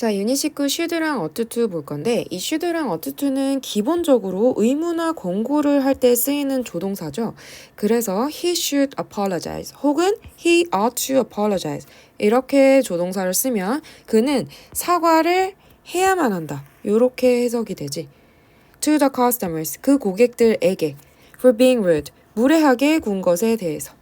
자, 유닛 19 should랑 ought to 볼 건데 이 should랑 ought to는 기본적으로 의무나 권고를 할 때 쓰이는 조동사죠. 그래서 he should apologize 혹은 he ought to apologize 이렇게 조동사를 쓰면 그는 사과를 해야만 한다. 이렇게 해석이 되지. To the customers, 그 고객들에게 for being rude, 무례하게 군 것에 대해서.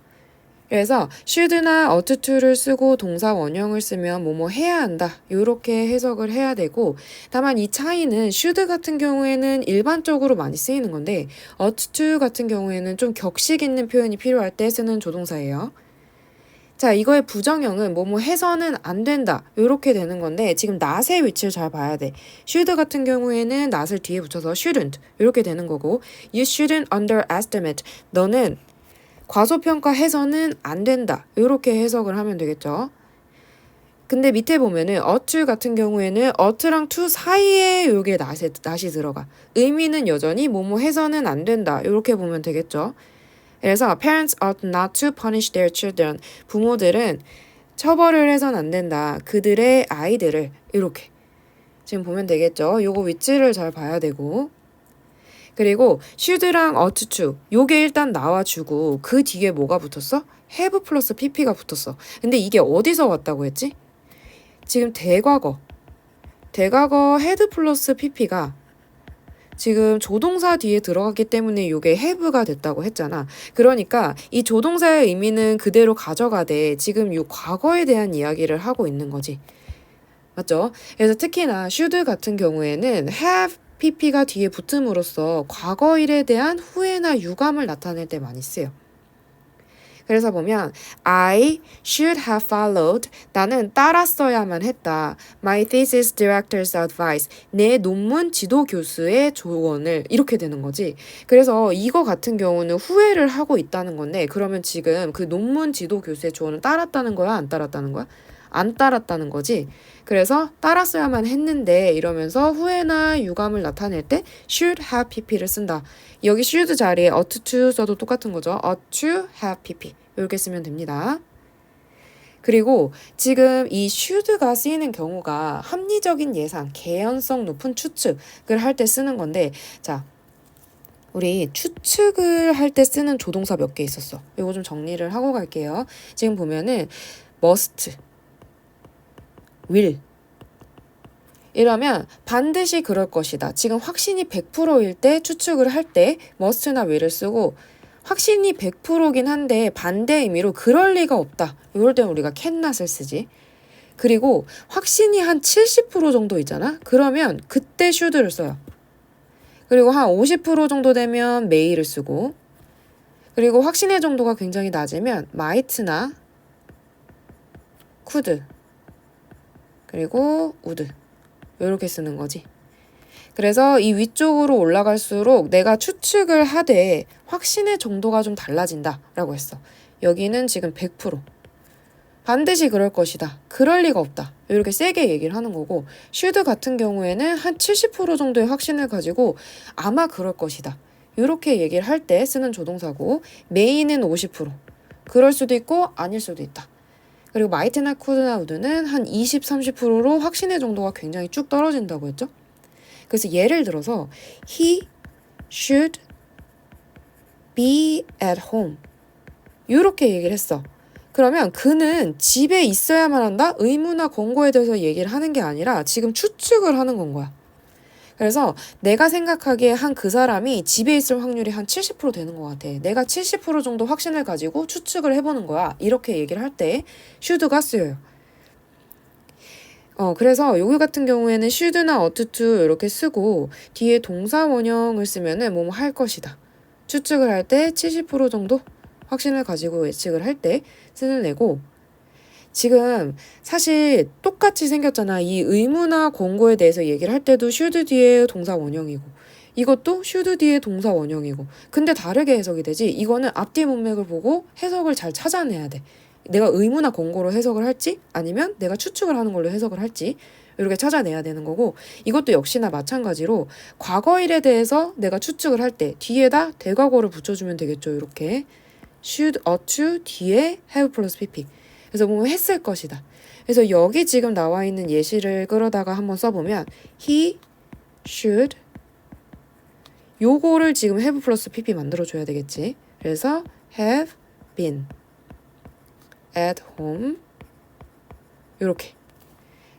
그래서 should나 ought to를 쓰고 동사 원형을 쓰면 뭐뭐 해야 한다 이렇게 해석을 해야 되고, 다만 이 차이는 should 같은 경우에는 일반적으로 많이 쓰이는 건데 ought to 같은 경우에는 좀 격식 있는 표현이 필요할 때 쓰는 조동사예요. 자, 이거의 부정형은 뭐뭐 해서는 안 된다 이렇게 되는 건데 지금 not의 위치를 잘 봐야 돼. should 같은 경우에는 not을 뒤에 붙여서 shouldn't 이렇게 되는 거고, you shouldn't underestimate, 너는 과소평가해서는 안 된다. 이렇게 해석을 하면 되겠죠. 근데 밑에 보면은 ought 같은 경우에는 ought랑 to 사이에 요게 not이 들어가. 의미는 여전히 뭐뭐 해서는 안 된다. 이렇게 보면 되겠죠. 그래서 parents ought not to punish their children. 부모들은 처벌을 해서는 안 된다. 그들의 아이들을 이렇게 지금 보면 되겠죠. 요거 위치를 잘 봐야 되고, 그리고 should랑 ought to 요게 일단 나와주고 그 뒤에 뭐가 붙었어? have 플러스 pp가 붙었어. 근데 이게 어디서 왔다고 했지? 지금 대과거 had 플러스 pp가 지금 조동사 뒤에 들어갔기 때문에 요게 have가 됐다고 했잖아. 그러니까 이 조동사의 의미는 그대로 가져가되 지금 요 과거에 대한 이야기를 하고 있는 거지. 맞죠? 그래서 특히나 should 같은 경우에는 have pp가 뒤에 붙음으로써 과거 일에 대한 후회나 유감을 나타낼 때 많이 쓰여. 그래서 보면 I should have followed, 나는 따랐어야만 했다. My thesis director's advice, 내 논문 지도 교수의 조언을, 이렇게 되는 거지. 그래서 이거 같은 경우는 후회를 하고 있다는 건데, 그러면 지금 그 논문 지도 교수의 조언을 따랐다는 거야, 안 따랐다는 거야? 안 따랐다는 거지. 그래서 따랐어야만 했는데 이러면서 후회나 유감을 나타낼 때 should have pp를 쓴다. 여기 should 자리에 ought to 써도 똑같은 거죠. ought to have pp 이렇게 쓰면 됩니다. 그리고 지금 이 should가 쓰이는 경우가 합리적인 예상, 개연성 높은 추측을 할 때 쓰는 건데, 자, 우리 추측을 할 때 쓰는 조동사 몇 개 있었어. 이거 좀 정리를 하고 갈게요. 지금 보면은 must, will 이러면 반드시 그럴 것이다. 지금 확신이 100%일 때 추측을 할 때 must나 will을 쓰고, 확신이 100%긴 한데 반대 의미로 그럴 리가 없다. 이럴 때는 우리가 cannot을 쓰지. 그리고 확신이 한 70% 정도 있잖아. 그러면 그때 should를 써요. 그리고 한 50% 정도 되면 may를 쓰고, 그리고 확신의 정도가 굉장히 낮으면 might나 could, 그리고 would 이렇게 쓰는 거지. 그래서 이 위쪽으로 올라갈수록 내가 추측을 하되 확신의 정도가 좀 달라진다 라고 했어. 여기는 지금 100%. 반드시 그럴 것이다. 그럴 리가 없다. 이렇게 세게 얘기를 하는 거고, should 같은 경우에는 한 70% 정도의 확신을 가지고 아마 그럴 것이다. 이렇게 얘기를 할 때 쓰는 조동사고, may는 50%. 그럴 수도 있고 아닐 수도 있다. 그리고 might나 could나 would는 한 20, 30%로 확신의 정도가 굉장히 쭉 떨어진다고 했죠. 그래서 예를 들어서 he should be at home 이렇게 얘기를 했어. 그러면 그는 집에 있어야만 한다? 의무나 권고에 대해서 얘기를 하는 게 아니라 지금 추측을 하는 건 거야. 그래서 내가 생각하기에 한 그 사람이 집에 있을 확률이 한 70% 되는 것 같아. 내가 70% 정도 확신을 가지고 추측을 해보는 거야. 이렇게 얘기를 할 때 should가 쓰여요. 그래서 여기 같은 경우에는 should나 ought to 이렇게 쓰고 뒤에 동사 원형을 쓰면은 뭐뭐 할 것이다. 추측을 할 때 70% 정도 확신을 가지고 예측을 할 때 쓰는 애고, 지금 사실 똑같이 생겼잖아. 이 의무나 권고에 대해서 얘기를 할 때도 should 뒤에 동사 원형이고, 이것도 should 뒤에 동사 원형이고, 근데 다르게 해석이 되지. 이거는 앞뒤 문맥을 보고 해석을 잘 찾아내야 돼. 내가 의무나 권고로 해석을 할지 아니면 내가 추측을 하는 걸로 해석을 할지 이렇게 찾아내야 되는 거고, 이것도 역시나 마찬가지로 과거 일에 대해서 내가 추측을 할 때 뒤에다 대과거를 붙여주면 되겠죠. 이렇게 should, ought to 뒤에 have 플러스 pp. 그래서 보면 했을 것이다. 그래서 여기 지금 나와 있는 예시를 끌어다가 한번 써보면 he should 요거를 지금 have 플러스 pp 만들어줘야 되겠지. 그래서 have been at home 요렇게.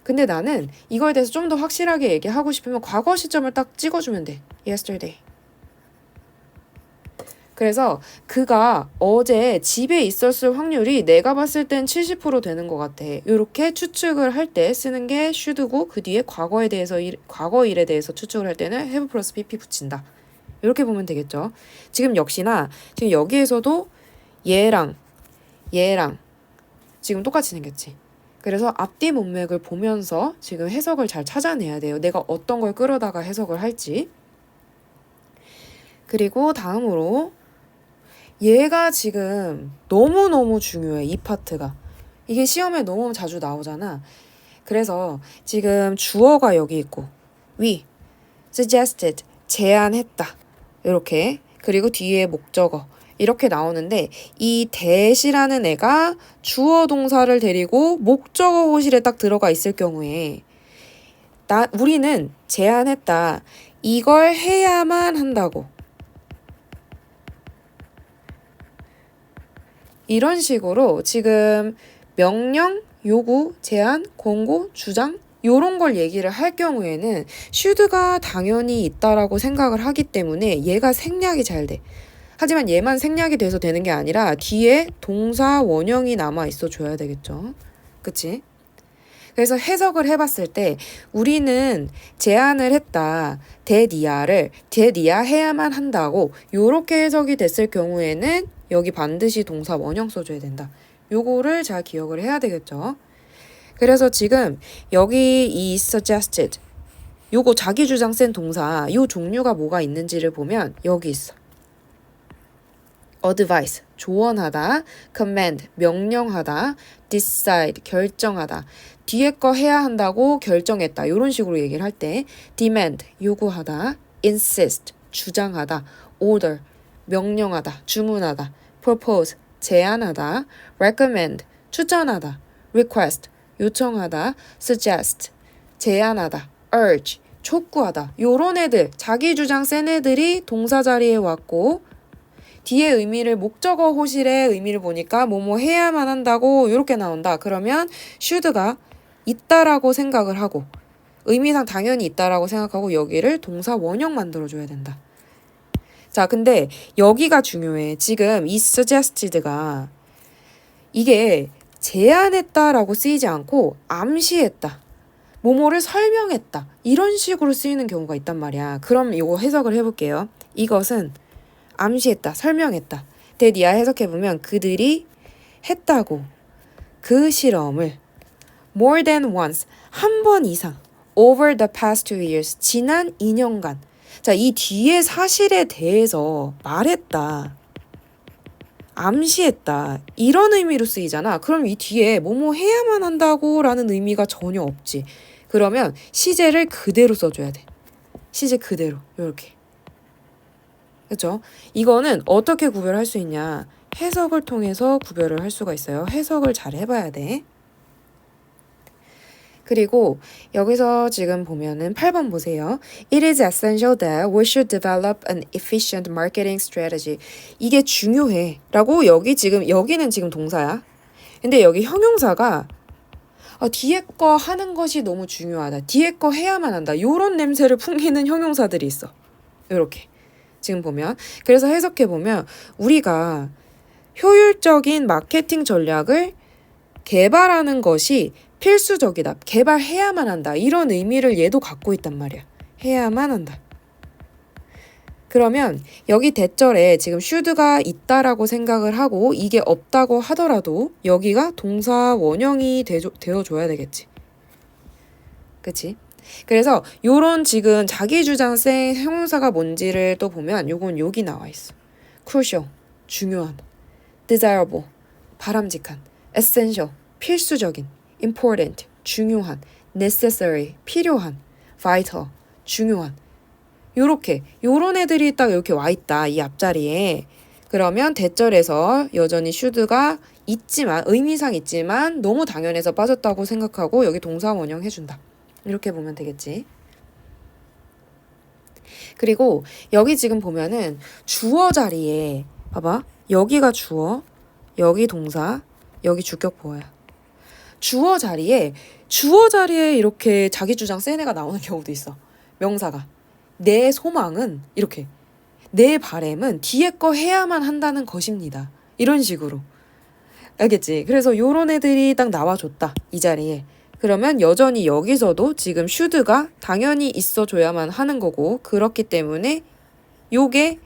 근데 나는 이거에 대해서 좀 더 확실하게 얘기하고 싶으면 과거 시점을 딱 찍어주면 돼. yesterday. 그래서 그가 어제 집에 있었을 확률이 내가 봤을 땐 70% 되는 것 같아. 이렇게 추측을 할 때 쓰는 게 should고 그 뒤에 과거 일에 대해서 추측을 할 때는 have 플러스 pp 붙인다. 이렇게 보면 되겠죠. 지금 역시나 지금 여기에서도 얘랑 지금 똑같이 생겼지. 그래서 앞뒤 문맥을 보면서 지금 해석을 잘 찾아내야 돼요. 내가 어떤 걸 끌어다가 해석을 할지. 그리고 다음으로 얘가 지금 너무너무 중요해. 이 파트가. 이게 시험에 너무 자주 나오잖아. 그래서 지금 주어가 여기 있고 we suggested 제안했다. 이렇게. 그리고 뒤에 목적어 이렇게 나오는데 이 that이라는 애가 주어 동사를 데리고 목적어 호실에 딱 들어가 있을 경우에 우리는 제안했다. 이걸 해야만 한다고. 이런 식으로 지금 명령, 요구, 제안, 권고, 주장 요런 걸 얘기를 할 경우에는 should가 당연히 있다라고 생각을 하기 때문에 얘가 생략이 잘 돼. 하지만 얘만 생략이 돼서 되는 게 아니라 뒤에 동사 원형이 남아 있어 줘야 되겠죠. 그치? 그래서 해석을 해봤을 때 우리는 제안을 했다. that이야를 that이야 해야만 한다고 요렇게 해석이 됐을 경우에는 여기 반드시 동사 원형 써줘야 된다. 요거를 잘 기억을 해야 되겠죠. 그래서 지금 여기 이 suggested 요거 자기 주장 센 동사 요 종류가 뭐가 있는지를 보면 여기 있어. advise 조언하다, command 명령하다, decide 결정하다. 뒤에 거 해야 한다고 결정했다. 이런 식으로 얘기를 할 때 demand 요구하다, insist 주장하다, order 명령하다, 주문하다, propose 제안하다, recommend 추천하다, request 요청하다, suggest 제안하다, urge 촉구하다. 요런 애들 자기 주장 센 애들이 동사 자리에 왔고 뒤에 의미를 목적어 호실의 의미를 보니까 뭐뭐 해야만 한다고 이렇게 나온다. 그러면 should가 있다라고 생각을 하고 의미상 당연히 있다라고 생각하고 여기를 동사 원형 만들어줘야 된다. 자, 근데 여기가 중요해. 지금 이 suggested가 이게 제안했다라고 쓰이지 않고 암시했다. 뭐뭐를 설명했다. 이런 식으로 쓰이는 경우가 있단 말이야. 그럼 이거 해석을 해볼게요. 이것은 암시했다, 설명했다. that이야 해석해보면 그들이 했다고 그 실험을 more than once, 한 번 이상 over the past 2 years, 지난 2년간 자, 이 뒤에 사실에 대해서 말했다. 암시했다. 이런 의미로 쓰이잖아. 그럼 이 뒤에 뭐뭐 해야만 한다고 라는 의미가 전혀 없지. 그러면 시제를 그대로 써줘야 돼. 시제 그대로. 이렇게. 그렇죠? 이거는 어떻게 구별할 수 있냐? 해석을 통해서 구별을 할 수가 있어요. 해석을 잘 해봐야 돼. 그리고 여기서 지금 보면은 8번 보세요. It is essential that we should develop an efficient marketing strategy. 이게 중요해. 라고 여기는 지금 동사야. 근데 여기 형용사가 뒤에 거 하는 것이 너무 중요하다. 뒤에 거 해야만 한다. 요런 냄새를 풍기는 형용사들이 있어. 요렇게. 지금 보면. 그래서 해석해보면 우리가 효율적인 마케팅 전략을 개발하는 것이 필수적이다. 개발해야만 한다. 이런 의미를 얘도 갖고 있단 말이야. 해야만 한다. 그러면 여기 대절에 지금 should가 있다라고 생각을 하고 이게 없다고 하더라도 여기가 동사 원형이 되어줘야 되겠지. 그치? 그래서 요런 지금 자기 주장 센 형용사가 뭔지를 또 보면 요건 여기 나와 있어. crucial, 중요한, desirable, 바람직한, essential, 필수적인, important, 중요한, necessary, 필요한, vital, 중요한 요런 애들이 딱 이렇게 와 있다. 이 앞자리에. 그러면 대절에서 여전히 should가 있지만 의미상 있지만 너무 당연해서 빠졌다고 생각하고 여기 동사 원형 해준다. 이렇게 보면 되겠지. 그리고 여기 지금 보면은 주어 자리에 봐봐. 여기가 주어, 여기 동사, 여기 주격 보어야. 주어 자리에 이렇게 자기 주장 센 애가 나오는 경우도 있어. 명사가. 내 소망은 이렇게. 내 바램은 뒤에 거 해야만 한다는 것입니다. 이런 식으로. 알겠지? 그래서 요런 애들이 딱 나와줬다. 이 자리에. 그러면 여전히 여기서도 지금 should가 당연히 있어줘야만 하는 거고 그렇기 때문에 요게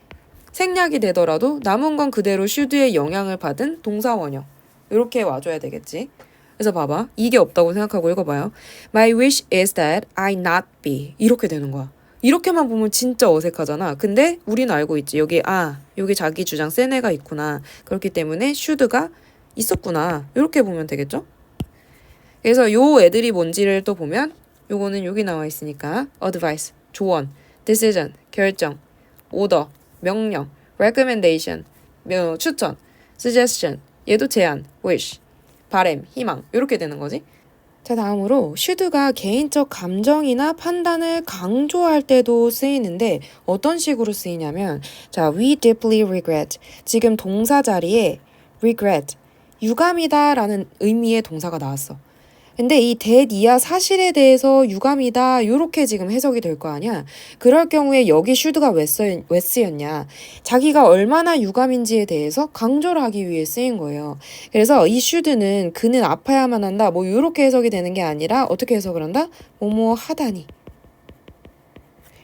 생략이 되더라도 남은 건 그대로 should의 영향을 받은 동사 원형. 이렇게 와줘야 되겠지. 그래서 봐봐. 이게 없다고 생각하고 읽어봐요. My wish is that I not be. 이렇게 되는 거야. 이렇게만 보면 진짜 어색하잖아. 근데 우리는 알고 있지. 여기 자기 주장 센 애가 있구나. 그렇기 때문에 should가 있었구나. 이렇게 보면 되겠죠? 그래서 요 애들이 뭔지를 또 보면 요거는 여기 나와 있으니까 advice, 조언, decision, 결정, order, 명령, recommendation, 추천, suggestion, 얘도 제안, wish, 바램, 희망 이렇게 되는 거지. 자, 다음으로 should가 개인적 감정이나 판단을 강조할 때도 쓰이는데 어떤 식으로 쓰이냐면 자, we deeply regret. 지금 동사 자리에 regret, 유감이다 라는 의미의 동사가 나왔어. 근데 이 that이야 사실에 대해서 유감이다 이렇게 지금 해석이 될 거 아니야. 그럴 경우에 여기 should가 왜 쓰였냐. 자기가 얼마나 유감인지에 대해서 강조를 하기 위해 쓰인 거예요. 그래서 이 should는 그는 아파야만 한다 뭐 이렇게 해석이 되는 게 아니라 어떻게 해석을 한다? 뭐뭐 하다니.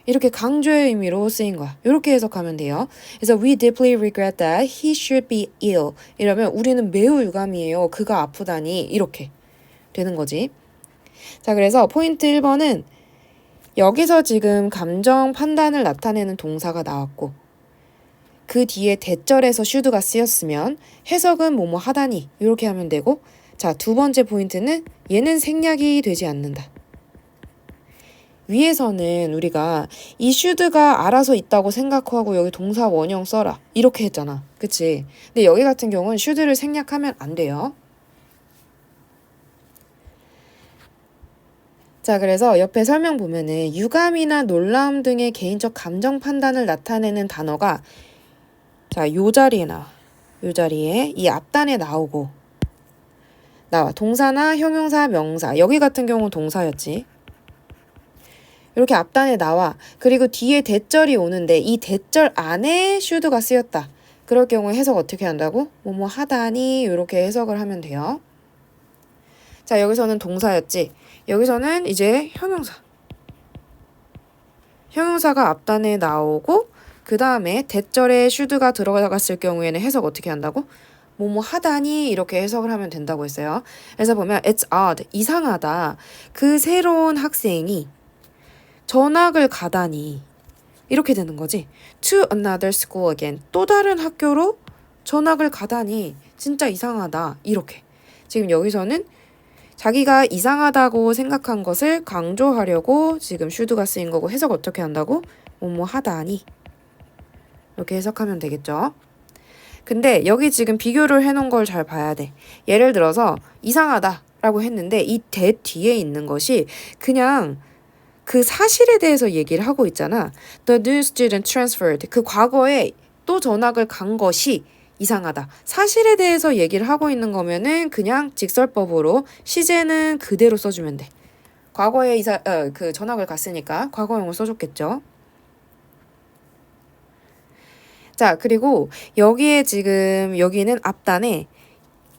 이렇게 강조의 의미로 쓰인 거야. 이렇게 해석하면 돼요. 그래서 we deeply regret that he should be ill. 이러면 우리는 매우 유감이에요. 그가 아프다니. 이렇게 되는 거지. 자, 그래서 포인트 1번은 여기서 지금 감정 판단을 나타내는 동사가 나왔고 그 뒤에 대절에서 should가 쓰였으면 해석은 뭐뭐 하다니 이렇게 하면 되고 자, 두 번째 포인트는 얘는 생략이 되지 않는다. 위에서는 우리가 이 should가 알아서 있다고 생각하고 여기 동사 원형 써라 이렇게 했잖아. 그치? 근데 여기 같은 경우는 should를 생략하면 안 돼요. 자, 그래서 옆에 설명 보면은 유감이나 놀라움 등의 개인적 감정 판단을 나타내는 단어가 자, 요 자리에 나와. 요 자리에 이 앞단에 나오고 나와. 동사나 형용사, 명사. 여기 같은 경우는 동사였지. 이렇게 앞단에 나와. 그리고 뒤에 대절이 오는데 이 대절 안에 should가 쓰였다. 그럴 경우에 해석 어떻게 한다고? 뭐뭐 하다니 이렇게 해석을 하면 돼요. 자, 여기서는 동사였지. 여기서는 이제 형용사. 형용사가 앞단에 나오고 그 다음에 대절에 should가 들어갔을 경우에는 해석 어떻게 한다고? 뭐뭐 하다니 이렇게 해석을 하면 된다고 했어요. 그래서 보면 it's odd, 이상하다. 그 새로운 학생이 전학을 가다니 이렇게 되는 거지. To another school again. 또 다른 학교로 전학을 가다니 진짜 이상하다. 이렇게. 지금 여기서는 자기가 이상하다고 생각한 것을 강조하려고 지금 should가 쓰인 거고 해석 어떻게 한다고? 뭐뭐 하다니 이렇게 해석하면 되겠죠. 근데 여기 지금 비교를 해놓은 걸 잘 봐야 돼. 예를 들어서 이상하다 라고 했는데 이 that 뒤에 있는 것이 그냥 그 사실에 대해서 얘기를 하고 있잖아. The new student transferred. 그 과거에 또 전학을 간 것이 이상하다. 사실에 대해서 얘기를 하고 있는 거면은 그냥 직설법으로 시제는 그대로 써주면 돼. 과거에 그 전학을 갔으니까 과거형을 써줬겠죠. 자, 그리고 여기에 지금 여기는 앞단에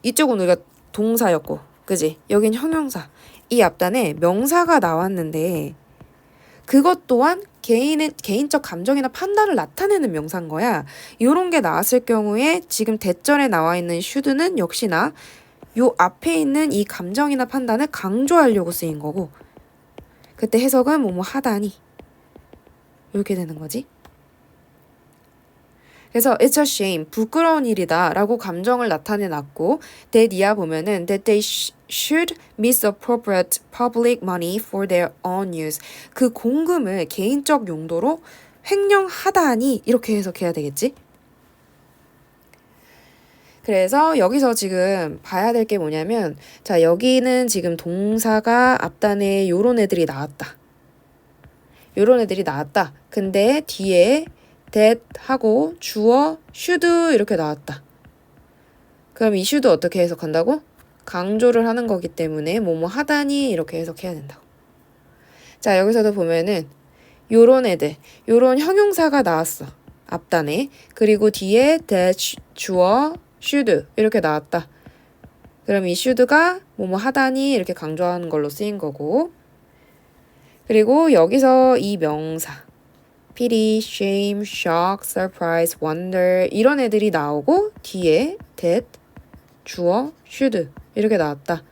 이쪽은 우리가 동사였고, 그지? 여긴 형용사. 이 앞단에 명사가 나왔는데 그것 또한 개인적 감정이나 판단을 나타내는 명사인 거야. 이런 게 나왔을 경우에 지금 대절에 나와 있는 should는 역시나 요 앞에 있는 이 감정이나 판단을 강조하려고 쓰인 거고 그때 해석은 뭐뭐 하다니 이렇게 되는 거지. 그래서 it's a shame, 부끄러운 일이다 라고 감정을 나타내놨고 that 이하 보면은 that they should misappropriate public money for their own use. 그 공금을 개인적 용도로 횡령하다니 이렇게 해석해야 되겠지. 그래서 여기서 지금 봐야 될 게 뭐냐면 자 여기는 지금 동사가 앞단에 요런 애들이 나왔다. 요런 애들이 나왔다. 근데 뒤에 that 하고 주어 should 이렇게 나왔다. 그럼 이 should 어떻게 해석한다고? 강조를 하는 거기 때문에 뭐뭐 하다니 이렇게 해석해야 된다고. 자 여기서도 보면은 요런 애들 요런 형용사가 나왔어. 앞단에. 그리고 뒤에 that 주어 should 이렇게 나왔다. 그럼 이 should가 뭐뭐 하다니 이렇게 강조하는 걸로 쓰인 거고 그리고 여기서 이 명사 pity, shame, shock, surprise, wonder 이런 애들이 나오고 뒤에 that, 주어, should 이렇게 나왔다.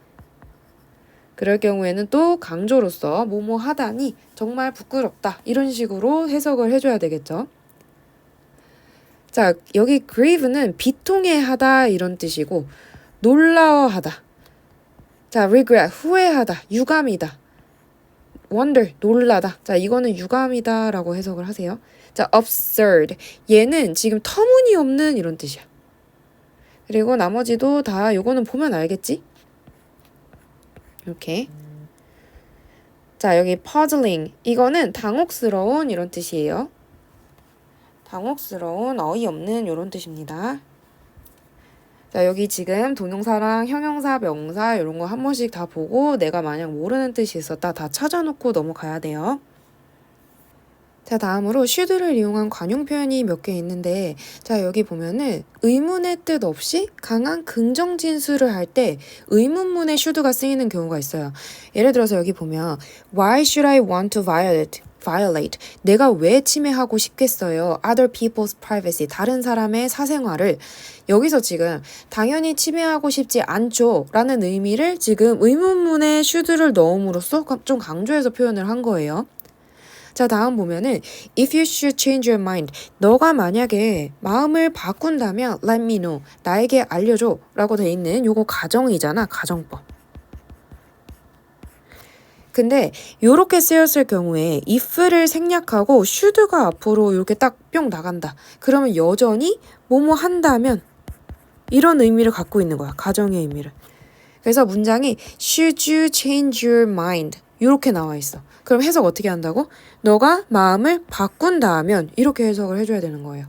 그럴 경우에는 또 강조로서 뭐뭐 하다니 정말 부끄럽다 이런 식으로 해석을 해줘야 되겠죠. 자 여기 grieve는 비통해하다 이런 뜻이고 놀라워하다. 자 regret 후회하다 유감이다. wonder 놀라다. 자 이거는 유감이다 라고 해석을 하세요. 자 absurd 얘는 지금 터무니없는 이런 뜻이야. 그리고 나머지도 다 요거는 보면 알겠지? 이렇게 자 여기 puzzling 이거는 당혹스러운 이런 뜻이에요. 당혹스러운 어이없는 이런 뜻입니다. 자 여기 지금 동명사랑 형용사, 명사 이런 거 한 번씩 다 보고 내가 만약 모르는 뜻이 있었다 다 찾아놓고 넘어가야 돼요. 자 다음으로 should를 이용한 관용 표현이 몇 개 있는데 자 여기 보면은 의문의 뜻 없이 강한 긍정 진술을 할 때 의문문에 should가 쓰이는 경우가 있어요. 예를 들어서 여기 보면 Why should I want to violate? 내가 왜 침해하고 싶겠어요? Other people's privacy. 다른 사람의 사생활을. 여기서 지금 당연히 침해하고 싶지 않죠. 라는 의미를 지금 의문문에 should를 넣음으로써 좀 강조해서 표현을 한 거예요. 자 다음 보면은 If you should change your mind. 너가 만약에 마음을 바꾼다면 Let me know. 나에게 알려줘. 라고 돼 있는 요거 가정이잖아. 가정법. 근데 요렇게 쓰였을 경우에 if를 생략하고 should가 앞으로 이렇게 딱 뿅 나간다. 그러면 여전히 뭐뭐 한다면 이런 의미를 갖고 있는 거야. 가정의 의미를. 그래서 문장이 Should you change your mind? 이렇게 나와 있어. 그럼 해석 어떻게 한다고? 너가 마음을 바꾼다면 이렇게 해석을 해줘야 되는 거예요.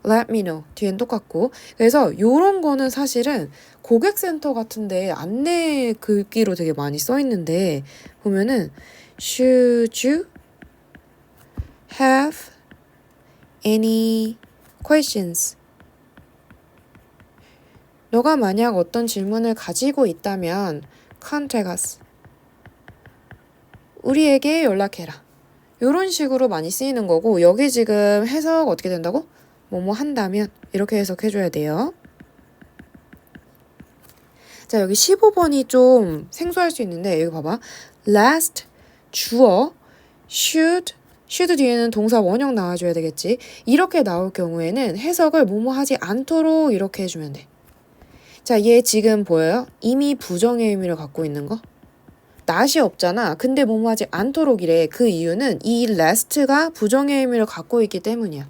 Let me know. 뒤엔 똑같고. 그래서 요런 거는 사실은 고객센터 같은데 안내 글귀로 되게 많이 써 있는데 보면은 Should you have any questions? 너가 만약 어떤 질문을 가지고 있다면 contact us. 우리에게 연락해라. 요런 식으로 많이 쓰이는 거고 여기 지금 해석 어떻게 된다고? 뭐뭐 한다면 이렇게 해석해줘야 돼요. 자 여기 15번이 좀 생소할 수 있는데 여기 봐봐. last 주어 should 뒤에는 동사 원형 나와줘야 되겠지. 이렇게 나올 경우에는 해석을 뭐뭐 하지 않도록 이렇게 해주면 돼. 자 얘 지금 보여요? 이미 부정의 의미를 갖고 있는 거? not이 없잖아. 근데 뭐뭐 하지 않도록이래. 그 이유는 이 last가 부정의 의미를 갖고 있기 때문이야.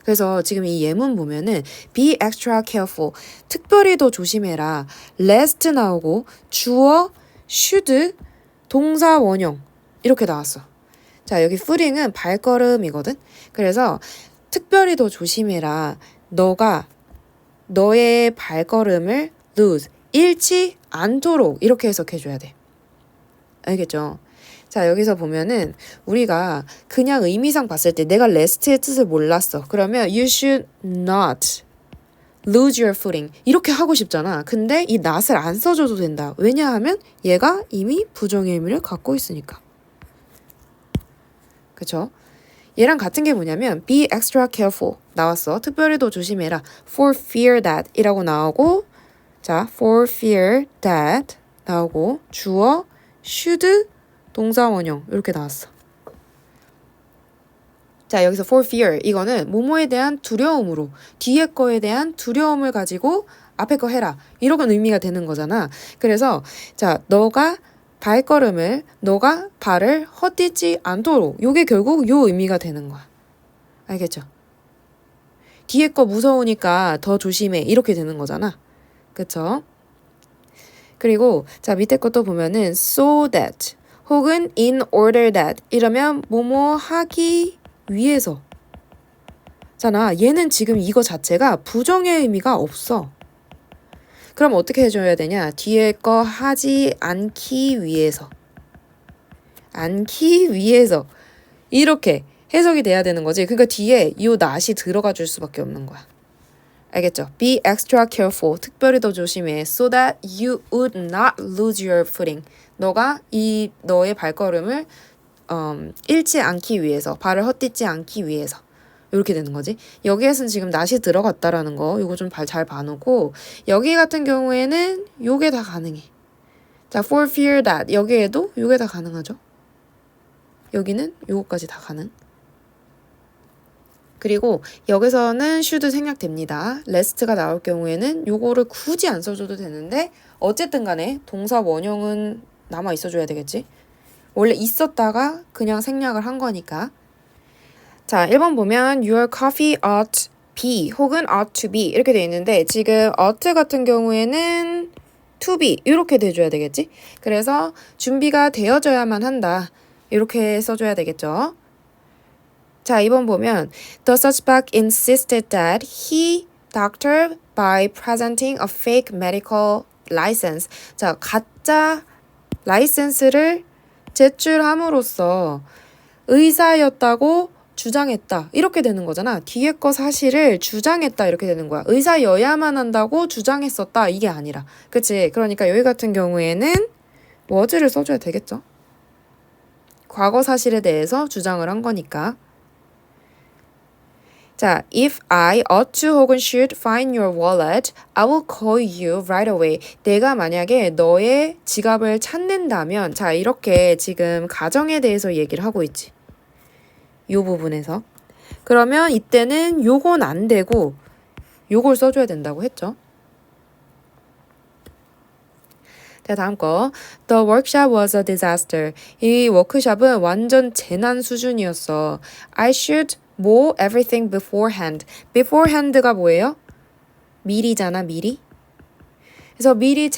그래서 지금 이 예문 보면은 be extra careful. 특별히 더 조심해라. last 나오고 주어 should 동사 원형 이렇게 나왔어. 자 여기 footing은 발걸음이거든. 그래서 특별히 더 조심해라. 너가 너의 발걸음을 lose 잃지 않도록 이렇게 해석해줘야 돼. 알겠죠? 자 여기서 보면은 우리가 그냥 의미상 봤을 때 내가 last의 뜻을 몰랐어. 그러면 you should not lose your footing 이렇게 하고 싶잖아. 근데 이 not을 안 써줘도 된다. 왜냐하면 얘가 이미 부정의 의미를 갖고 있으니까. 그쵸? 얘랑 같은 게 뭐냐면 be extra careful 나왔어. 특별히 더 조심해라. for fear that 이라고 나오고 자 for fear that 나오고 주어 should 동사 원형 이렇게 나왔어. 자 여기서 for fear 이거는 뭐뭐에 대한 두려움으로 뒤에 거에 대한 두려움을 가지고 앞에 거 해라 이런 의미가 되는 거잖아. 그래서 자 너가 발을 헛디지 않도록 요게 결국 요 의미가 되는 거야. 알겠죠? 뒤에 거 무서우니까 더 조심해. 이렇게 되는 거잖아. 그쵸? 그리고 자 밑에 것도 보면은 so that 혹은 in order that 이러면 뭐뭐 하기 위해서 잖아. 얘는 지금 이거 자체가 부정의 의미가 없어. 그럼 어떻게 해줘야 되냐? 뒤에 거 하지 않기 위해서. 않기 위해서. 이렇게 해석이 돼야 되는 거지. 그러니까 뒤에 이 not이 들어가 줄 수밖에 없는 거야. 알겠죠? Be extra careful. 특별히 더 조심해. So that you would not lose your footing. 너가 너의 발걸음을 잃지 않기 위해서. 발을 헛디지 않기 위해서. 이렇게 되는 거지. 여기에서는 지금 not이 들어갔다라는 거. 이거 좀 잘 봐놓고 여기 같은 경우에는 요게 다 가능해. 자, for fear that 여기에도 요게 다 가능하죠. 여기는 요거까지 다 가능. 그리고 여기서는 should 생략됩니다. rest가 나올 경우에는 요거를 굳이 안 써줘도 되는데 어쨌든 간에 동사 원형은 남아 있어줘야 되겠지. 원래 있었다가 그냥 생략을 한 거니까. 자, 1번 보면 your coffee ought be 혹은 ought to be 이렇게 돼 있는데 지금 ought 같은 경우에는 to be 이렇게 돼줘야 되겠지. 그래서 준비가 되어져야만 한다. 이렇게 써줘야 되겠죠. 자, 2번 보면 the suspect insisted that he doctored by presenting a fake medical license. 자, 가짜 라이센스를 제출함으로써 의사였다고 주장했다. 이렇게 되는 거잖아. 뒤에 거 사실을 주장했다. 이렇게 되는 거야. 의사여야만 한다고 주장했었다. 이게 아니라. 그치? 그러니까 여기 같은 경우에는 was를 써줘야 되겠죠. 과거 사실에 대해서 주장을 한 거니까. 자, if I ought to 혹은 should find your wallet, I will call you right away. 내가 만약에 너의 지갑을 찾는다면, 자, 이렇게 지금 가정에 대해서 얘기를 하고 있지. 요 부분에서. 그러면 이때는 요건 안 되고 요걸 써줘야 된다고 했죠. 자, 다음 거. The workshop was a disaster. 이 워크숍은 완전 재난 수준이었어. I should know everything beforehand. beforehand가 뭐예요? 미리잖아, 미리. 그래서 미리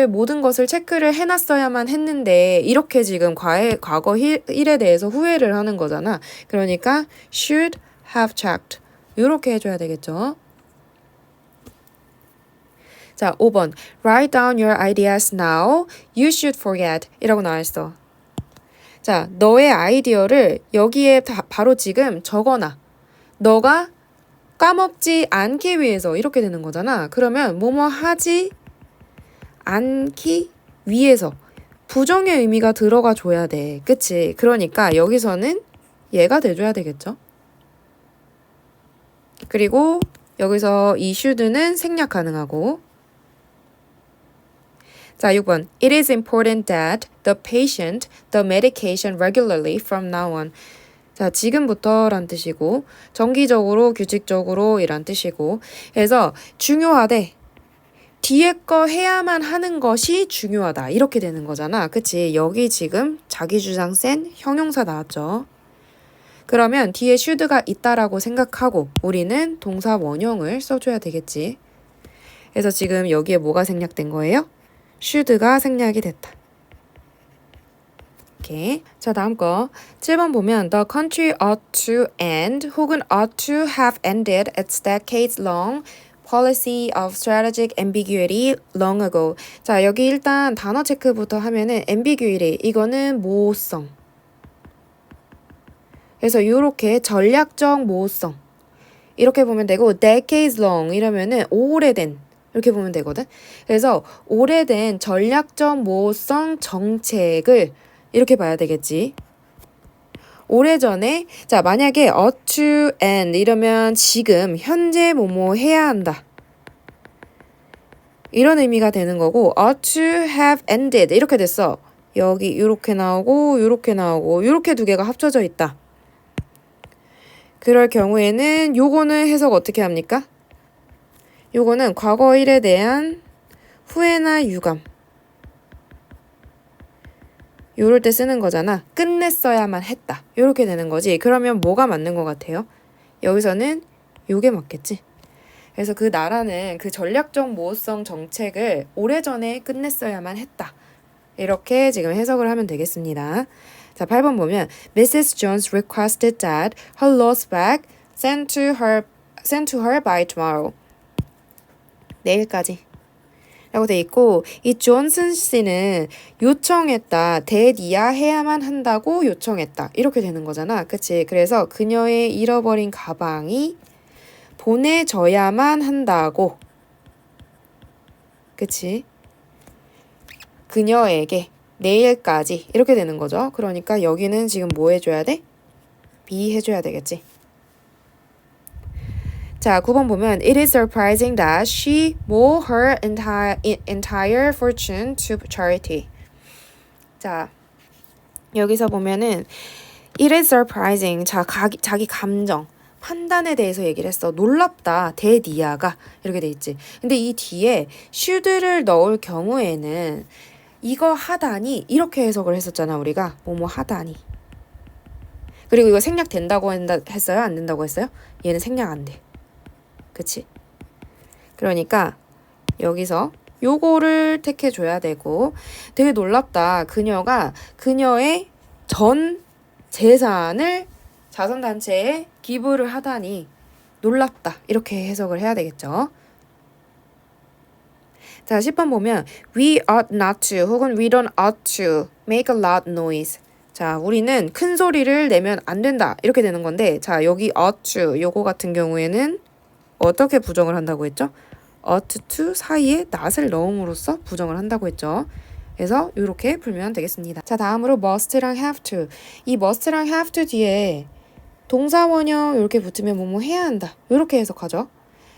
모든 것을 체크를 해놨어야만 했는데 이렇게 지금 과거 일에 대해서 후회를 하는 거잖아. 그러니까 should have checked. 이렇게 해줘야 되겠죠. 자, 5번. Write down your ideas now. You should forget. 이라고 나와있어. 자, 너의 아이디어를 여기에 바로 지금 적어놔. 너가 까먹지 않기 위해서 이렇게 되는 거잖아. 그러면 뭐뭐 하지 않기 위해서 부정의 의미가 들어가 줘야 돼. 그치? 그러니까 여기서는 얘가 돼줘야 되겠죠? 그리고 여기서 이 should는 생략 가능하고. 자, 6번. It is important that the patient the medication regularly from now on. 자, 지금부터란 뜻이고 정기적으로 규칙적으로 이란 뜻이고 그래서 중요하대. 뒤에 거 해야만 하는 것이 중요하다. 이렇게 되는 거잖아. 그치? 여기 지금 자기 주장 센 형용사 나왔죠. 그러면 뒤에 should가 있다라고 생각하고 우리는 동사 원형을 써줘야 되겠지. 그래서 지금 여기에 뭐가 생략된 거예요? should가 생략이 됐다. 오케이. 자, 다음 거. 7번 보면 the country ought to end 혹은 ought to have ended its decades-long policy of strategic ambiguity long ago. 자, 여기 일단 단어 체크부터 하면은 ambiguity 이거는 모호성. 그래서 이렇게 전략적 모호성 이렇게 보면 되고 decades long 이러면은 오래된 이렇게 보면 되거든. 그래서 오래된 전략적 모호성 정책을 이렇게 봐야 되겠지. 오래전에 자 만약에 ought to end 이러면 지금 현재 뭐뭐 해야 한다. 이런 의미가 되는 거고 ought to have ended 이렇게 됐어. 여기 이렇게 나오고 이렇게 나오고 이렇게 두 개가 합쳐져 있다. 그럴 경우에는 요거는 해석 어떻게 합니까? 요거는 과거 일에 대한 후회나 유감 요럴 때 쓰는 거잖아. 끝냈어야만 했다. 요렇게 되는 거지. 그러면 뭐가 맞는 것 같아요? 여기서는 요게 맞겠지? 그래서 그 나라는 그 전략적 모호성 정책을 오래전에 끝냈어야만 했다. 이렇게 지금 해석을 하면 되겠습니다. 자, 8번 보면 Mrs. Jones requested that her lost bag sent to her by tomorrow. 내일까지. 라고 돼 있고 이 존슨 씨는 요청했다. 대니아해야만 한다고 요청했다. 이렇게 되는 거잖아. 그치? 그래서 그녀의 잃어버린 가방이 보내져야만 한다고. 그치? 그녀에게 내일까지 이렇게 되는 거죠. 그러니까 여기는 지금 뭐 해줘야 돼? be 해줘야 되겠지. 자, 9번 보면 It is surprising that she bore her entire fortune to charity. 자, 여기서 보면은 It is surprising. 자, 자기 감정, 판단에 대해서 얘기를 했어. 놀랍다. 대니아가 이렇게 돼 있지. 근데 이 뒤에 should를 넣을 경우에는 이거 하다니 이렇게 해석을 했었잖아. 우리가 뭐뭐 하다니. 그리고 이거 생략 된다고 했어요? 안 된다고 했어요? 얘는 생략 안 돼. 그치? 그러니까 여기서 요거를 택해줘야 되고 되게 놀랍다. 그녀가 그녀의 전 재산을 자선단체에 기부를 하다니 놀랍다. 이렇게 해석을 해야 되겠죠. 자, 10번 보면 We ought not to 혹은 We don't ought to make a loud noise. 자, 우리는 큰 소리를 내면 안 된다. 이렇게 되는 건데 자, 여기 ought to 요거 같은 경우에는 어떻게 부정을 한다고 했죠? ought to 사이에 not을 넣음으로써 부정을 한다고 했죠. 그래서 이렇게 풀면 되겠습니다. 자, 다음으로 must랑 have to. 이 must랑 have to 뒤에 동사 원형 이렇게 붙으면 뭐뭐 해야 한다. 이렇게 해석하죠.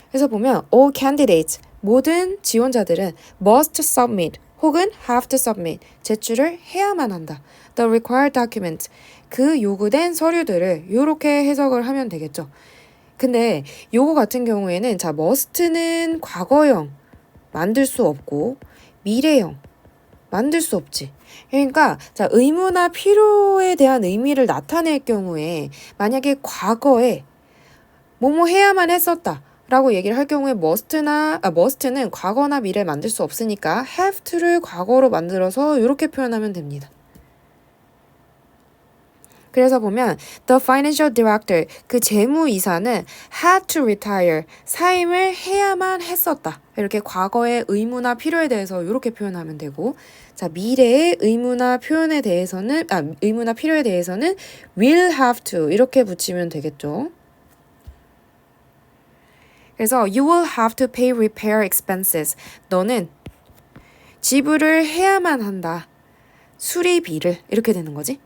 그래서 보면 all candidates 모든 지원자들은 must submit 혹은 have to submit 제출을 해야만 한다. The required document 그 요구된 서류들을 이렇게 해석을 하면 되겠죠. 근데 요거 같은 경우에는 자 must는 과거형 만들 수 없고 미래형 만들 수 없지. 그러니까 자 의무나 필요에 대한 의미를 나타낼 경우에 만약에 과거에 뭐뭐 해야만 했었다 라고 얘기를 할 경우에 must는 과거나 미래를 만들 수 없으니까 have to를 과거로 만들어서 이렇게 표현하면 됩니다. 그래서 보면 the financial director 그 재무이사는 had to retire 사임을 해야만 했었다. 이렇게 과거의 의무나 필요에 대해서 이렇게 표현하면 되고 자 미래의 의무나 필요에 대해서는 will have to 이렇게 붙이면 되겠죠. 그래서 you will have to pay repair expenses 너는 지불을 해야만 한다. 수리비를 이렇게 되는 거지.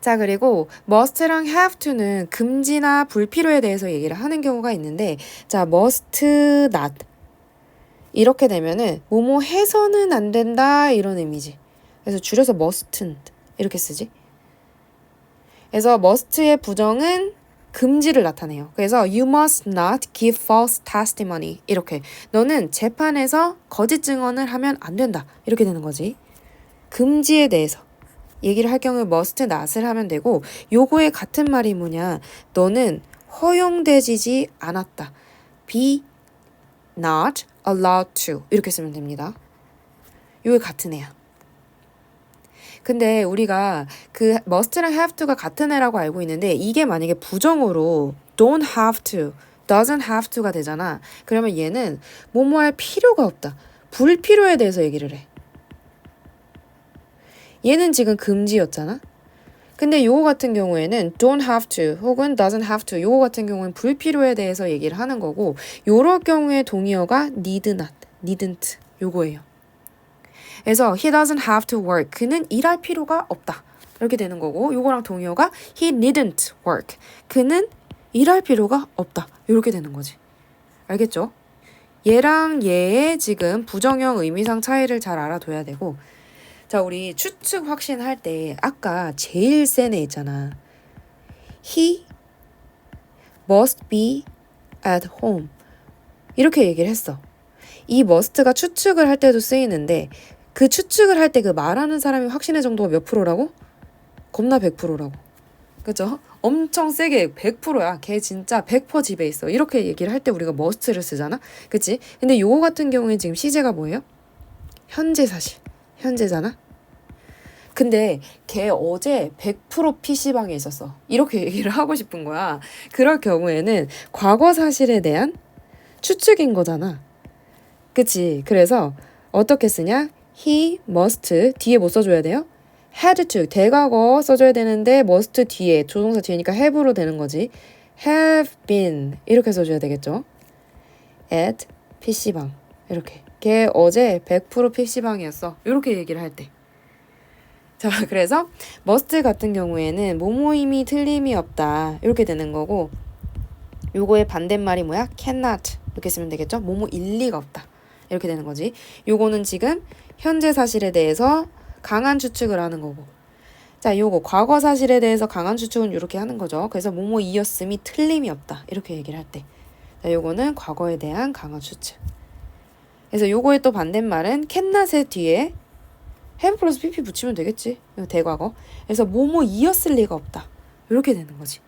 자 그리고 must랑 have to는 금지나 불필요에 대해서 얘기를 하는 경우가 있는데 자 must not 이렇게 되면은 뭐뭐 해서는 안 된다 이런 의미지. 그래서 줄여서 mustn't 이렇게 쓰지. 그래서 must의 부정은 금지를 나타내요. 그래서 you must not give false testimony 이렇게 너는 재판에서 거짓 증언을 하면 안 된다 이렇게 되는 거지. 금지에 대해서 얘기를 할 경우에 must not을 하면 되고 요거의 같은 말이 뭐냐 너는 허용되지 않았다 be not allowed to 이렇게 쓰면 됩니다. 요게 같은 애야. 근데 우리가 그 must랑 have to가 같은 애라고 알고 있는데 이게 만약에 부정으로 don't have to, doesn't have to가 되잖아. 그러면 얘는 뭐뭐 할 필요가 없다. 불필요에 대해서 얘기를 해. 얘는 지금 금지였잖아. 근데 요거 같은 경우에는 don't have to 혹은 doesn't have to 요거 같은 경우는 불필요에 대해서 얘기를 하는 거고 요럴 경우에 동의어가 need not, needn't 요거예요. 그래서 he doesn't have to work 그는 일할 필요가 없다 이렇게 되는 거고 요거랑 동의어가 he needn't work 그는 일할 필요가 없다 이렇게 되는 거지. 알겠죠? 얘랑 얘의 지금 부정형 의미상 차이를 잘 알아둬야 되고 자 우리 추측 확신할 때 아까 제일 센 애 있잖아. He must be at home 이렇게 얘기를 했어. 이 must가 추측을 할 때도 쓰이는데 그 추측을 할 때 그 말하는 사람이 확신의 정도가 몇 프로라고? 겁나 100%라고. 그죠? 엄청 세게 100%야. 걔 진짜 100% 집에 있어. 이렇게 얘기를 할 때 우리가 must를 쓰잖아. 그치? 근데 요거 같은 경우에 지금 시제가 뭐예요? 현재 사실. 현재잖아. 근데 걔 어제 100% PC방에 있었어. 이렇게 얘기를 하고 싶은 거야. 그럴 경우에는 과거 사실에 대한 추측인 거잖아. 그치? 그래서 어떻게 쓰냐? He must 뒤에 뭐 써줘야 돼요? had to 대과거 써줘야 되는데 must 뒤에 조동사 뒤에니까 have로 되는 거지. have been 이렇게 써줘야 되겠죠. at PC방 이렇게. 걔 어제 100% PC방이었어. 이렇게 얘기를 할 때. 자, 그래서 must 같은 경우에는 뭐뭐임이 틀림이 없다 이렇게 되는 거고, 요거의 반대말이 뭐야? cannot 이렇게 쓰면 되겠죠? 뭐뭐 일리가 없다 이렇게 되는 거지. 요거는 지금 현재 사실에 대해서 강한 추측을 하는 거고, 자, 요거 과거 사실에 대해서 강한 추측은 이렇게 하는 거죠. 그래서 뭐뭐이었음이 틀림이 없다 이렇게 얘기를 할 때, 자, 요거는 과거에 대한 강한 추측. 그래서 요거의 또 반대말은 cannot의 뒤에 have 플러스 pp 붙이면 되겠지. 대과거. 그래서 뭐뭐이었을 리가 없다 이렇게 되는 거지.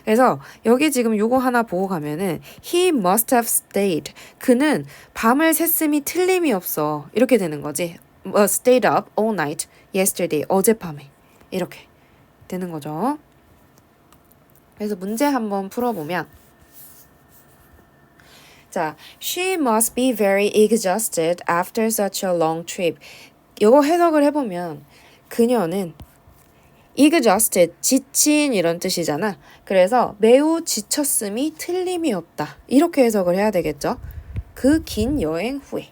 그래서 여기 지금 요거 하나 보고 가면은 he must have stayed. 그는 밤을 샜음이 틀림이 없어. 이렇게 되는 거지. stayed up all night yesterday. 어젯밤에. 이렇게 되는 거죠. 그래서 문제 한번 풀어보면, 자, she must be very exhausted after such a long trip. 요거 해석을 해보면 그녀는 exhausted, 지친 이런 뜻이잖아. 그래서 매우 지쳤음이 틀림이 없다. 이렇게 해석을 해야 되겠죠. 그 긴 여행 후에.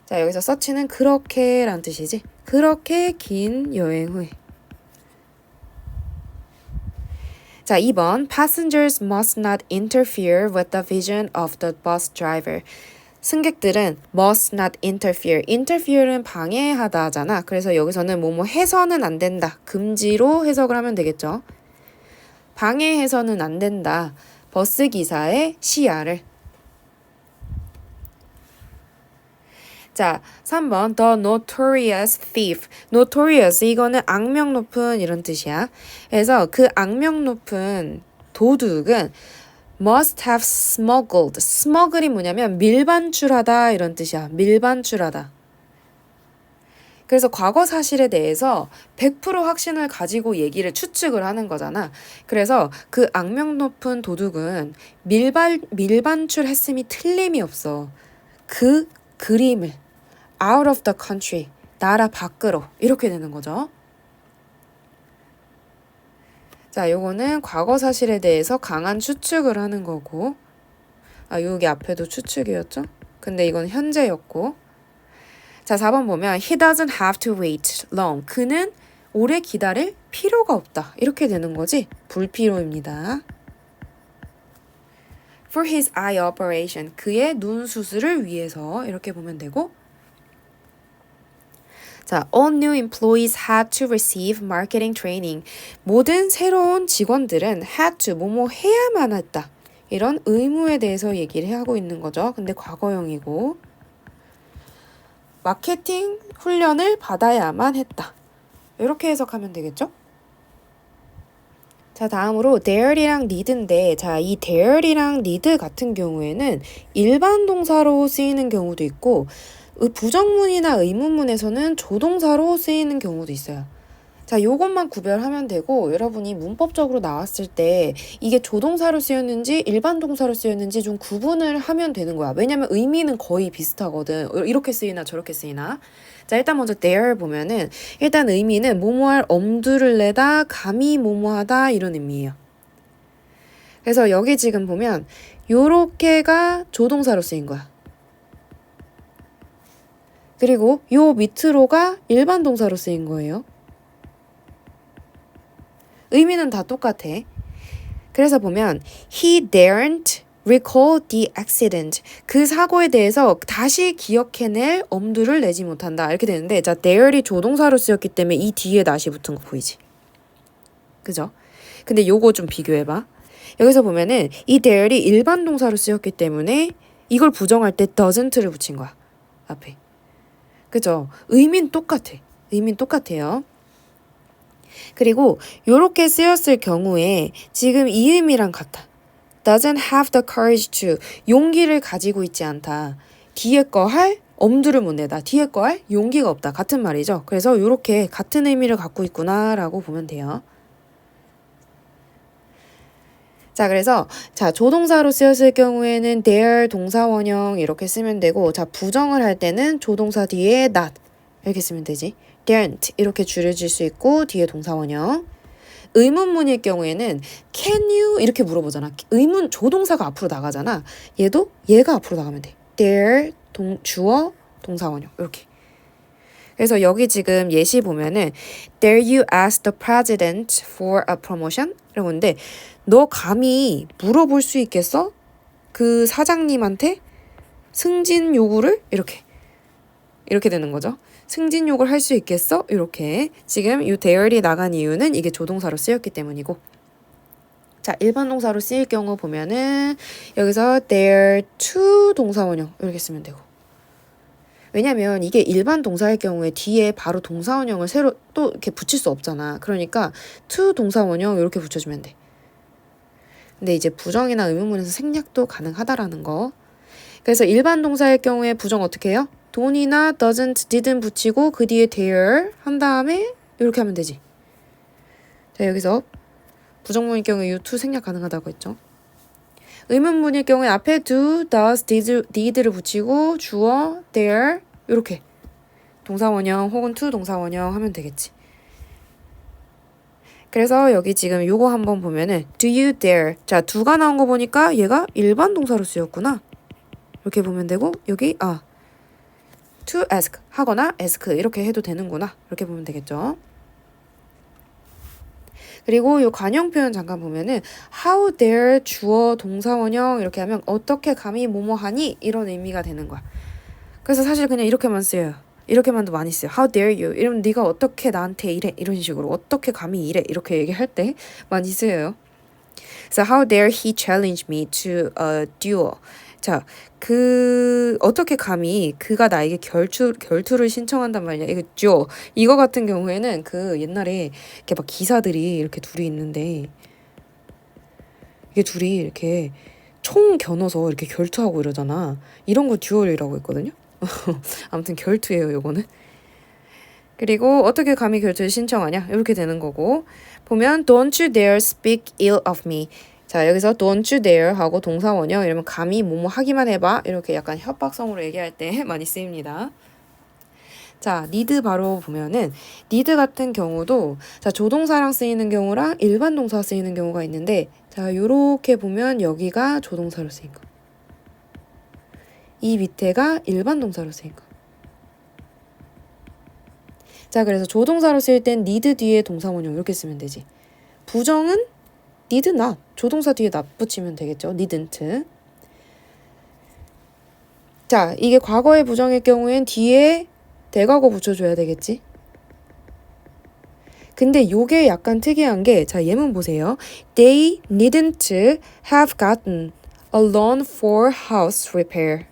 자, 여기서 서치는 그렇게 란 뜻이지. 그렇게 긴 여행 후에. 자, 2번 Passengers must not interfere with the vision of the bus driver. 승객들은 must not interfere. interfere는 방해하다 하잖아. 그래서 여기서는 뭐뭐 해서는 안 된다. 금지로 해석을 하면 되겠죠. 방해해서는 안 된다. 버스 기사의 시야를. 자, 3번 The notorious thief. notorious 이거는 악명 높은 이런 뜻이야. 그래서 그 악명 높은 도둑은 must have smuggled. smuggle이 뭐냐면 밀반출하다 이런 뜻이야. 밀반출하다. 그래서 과거 사실에 대해서 100% 확신을 가지고 얘기를 추측을 하는 거잖아. 그래서 그 악명 높은 도둑은 밀반출했음이 틀림이 없어. 그 그림을 out of the country, 나라 밖으로 이렇게 되는 거죠. 자, 요거는 과거 사실에 대해서 강한 추측을 하는 거고, 아, 여기 앞에도 추측이었죠? 근데 이건 현재였고, 자, 4번 보면 he doesn't have to wait long. 그는 오래 기다릴 필요가 없다. 이렇게 되는 거지. 불필요입니다. For his eye operation. 그의 눈 수술을 위해서 이렇게 보면 되고, 자, all new employees had to receive marketing training. 모든 새로운 직원들은 had to, 뭐뭐 해야만 했다. 이런 의무에 대해서 얘기를 하고 있는 거죠. 근데 과거형이고, 마케팅 훈련을 받아야만 했다. 이렇게 해석하면 되겠죠? 자, 다음으로 dare이랑 need인데, 자, 이 dare이랑 need 같은 경우에는 일반 동사로 쓰이는 경우도 있고, 부정문이나 의문문에서는 조동사로 쓰이는 경우도 있어요. 자, 요것만 구별하면 되고, 여러분이 문법적으로 나왔을 때 이게 조동사로 쓰였는지 일반 동사로 쓰였는지 좀 구분을 하면 되는 거야. 왜냐면 의미는 거의 비슷하거든. 이렇게 쓰이나 저렇게 쓰이나. 자, 일단 먼저 dare 보면은 일단 의미는 뭐뭐할 엄두를 내다, 감히 뭐뭐하다 이런 의미예요. 그래서 여기 지금 보면 요렇게가 조동사로 쓰인 거야. 그리고 요 밑으로가 일반 동사로 쓰인 거예요. 의미는 다 똑같아. 그래서 보면 he daren't recall the accident. 그 사고에 대해서 다시 기억해낼 엄두를 내지 못한다. 이렇게 되는데, 자, dare이 조동사로 쓰였기 때문에 이 뒤에 not이 붙은 거 보이지? 그죠? 근데 요거 좀 비교해봐. 여기서 보면은 이 dare이 일반 동사로 쓰였기 때문에 이걸 부정할 때 doesn't를 붙인 거야. 앞에. 그죠? 의미는 똑같아. 의미는 똑같아요. 그리고 요렇게 쓰였을 경우에 지금 이 의미랑 같아. doesn't have the courage to. 용기를 가지고 있지 않다. 뒤에 거 할 엄두를 못 내다. 뒤에 거 할 용기가 없다. 같은 말이죠. 그래서 요렇게 같은 의미를 갖고 있구나라고 보면 돼요. 자, 그래서 자, 조동사로 쓰였을 경우에는 there 동사 원형 이렇게 쓰면 되고, 자, 부정을 할 때는 조동사 뒤에 not 이렇게 쓰면 되지. daren't 이렇게 줄여질 수 있고 뒤에 동사 원형. 의문문일 경우에는 can you 이렇게 물어보잖아. 의문 조동사가 앞으로 나가잖아. 얘도 얘가 앞으로 나가면 돼. there 주어 동사 원형 이렇게. 그래서 여기 지금 예시 보면은 Dare you ask the president for a promotion? 이러는데 너 감히 물어볼 수 있겠어? 그 사장님한테 승진 요구를 이렇게 되는 거죠. 승진 요구를 할 수 있겠어? 이렇게. 지금 이 dare이 나간 이유는 이게 조동사로 쓰였기 때문이고. 자, 일반 동사로 쓰일 경우 보면은 여기서 dare to 동사 원형 이렇게 쓰면 되고. 왜냐면 이게 일반 동사일 경우에 뒤에 바로 동사 원형을 새로 또 이렇게 붙일 수 없잖아. 그러니까 to 동사 원형 이렇게 붙여주면 돼. 근데 이제 부정이나 의문문에서 생략도 가능하다라는 거. 그래서 일반 동사일 경우에 부정 어떻게 해요? don't이나 doesn't, didn't 붙이고 그 뒤에 there 한 다음에 이렇게 하면 되지. 자, 여기서 부정문일 경우에 이 to 생략 가능하다고 했죠. 의문문일 경우에 앞에 do, does, did를 붙이고 주어, there 이렇게 동사 원형 혹은 to 동사 원형 하면 되겠지. 그래서 여기 지금 요거 한번 보면은 do you dare. 자, do가 나온 거 보니까 얘가 일반 동사로 쓰였구나. 이렇게 보면 되고 여기 to ask 하거나 ask 이렇게 해도 되는구나. 이렇게 보면 되겠죠. 그리고 요 관용 표현 잠깐 보면은 how dare 주어 동사 원형 이렇게 하면 어떻게 감히 뭐뭐 하니 이런 의미가 되는 거야. 그래서 사실 그냥 이렇게만 쓰여요. 이렇게만도 많이 써요. How dare you? 이러면 네가 어떻게 나한테 이래? 이런 식으로 어떻게 감히 이래? 이렇게 얘기할 때 많이 쓰여요. 그래서 how dare he challenge me to a duel? 자, 어떻게 감히 그가 나에게 결투를 신청한단 말이야. 이거 duel. 이거 같은 경우에는 그 옛날에 이렇게 막 기사들이 이렇게 둘이 있는데 이게 둘이 이렇게 총 겨눠서 이렇게 결투하고 이러잖아. 이런 거 듀얼이라고 했거든요. 아무튼 결투예요, 요거는. 그리고 어떻게 감히 결투를 신청하냐? 이렇게 되는 거고. 보면 don't you dare speak ill of me. 자, 여기서 don't you dare 하고 동사 원형 이러면 감히 뭐뭐 하기만 해봐. 이렇게 약간 협박성으로 얘기할 때 많이 쓰입니다. 자, need 바로 보면은 need 같은 경우도 자, 조동사랑 쓰이는 경우랑 일반 동사 쓰이는 경우가 있는데 자, 요렇게 보면 여기가 조동사로 쓰인 거. 이 밑에가 일반 동사로 쓰인 거. 자, 그래서 조동사로 쓰일 땐 need 뒤에 동사 원형 이렇게 쓰면 되지. 부정은 need not. 조동사 뒤에 not 붙이면 되겠죠. needn't. 자, 이게 과거의 부정일 경우엔 뒤에 대과거 붙여줘야 되겠지. 근데 요게 약간 특이한 게 자, 예문 보세요. They needn't have gotten a loan for house repair.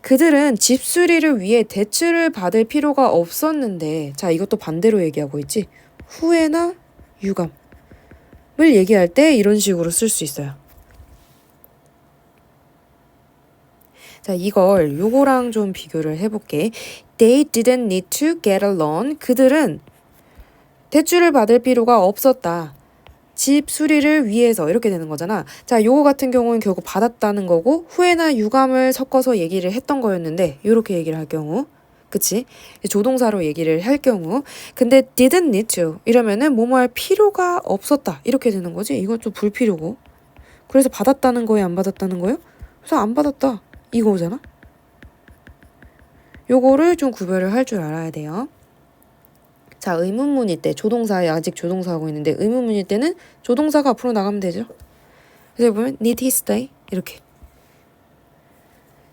그들은 집 수리를 위해 대출을 받을 필요가 없었는데 자, 이것도 반대로 얘기하고 있지. 후회나 유감을 얘기할 때 이런 식으로 쓸 수 있어요. 자, 요거랑 좀 비교를 해볼게. They didn't need to get a loan. 그들은 대출을 받을 필요가 없었다. 집 수리를 위해서 이렇게 되는 거잖아. 자, 요거 같은 경우는 결국 받았다는 거고 후회나 유감을 섞어서 얘기를 했던 거였는데 요렇게 얘기를 할 경우 그치? 조동사로 얘기를 할 경우 근데 didn't need to 이러면은 뭐뭐 할 필요가 없었다 이렇게 되는 거지. 이건 좀 불필요고 그래서 받았다는 거예요? 안 받았다는 거예요? 그래서 안 받았다 이거잖아. 요거를 좀 구별을 할 줄 알아야 돼요. 자, 의문문일 때 조동사에 아직 조동사하고 있는데 의문문일 때는 조동사가 앞으로 나가면 되죠. 그래서 보면 need he stay 이렇게.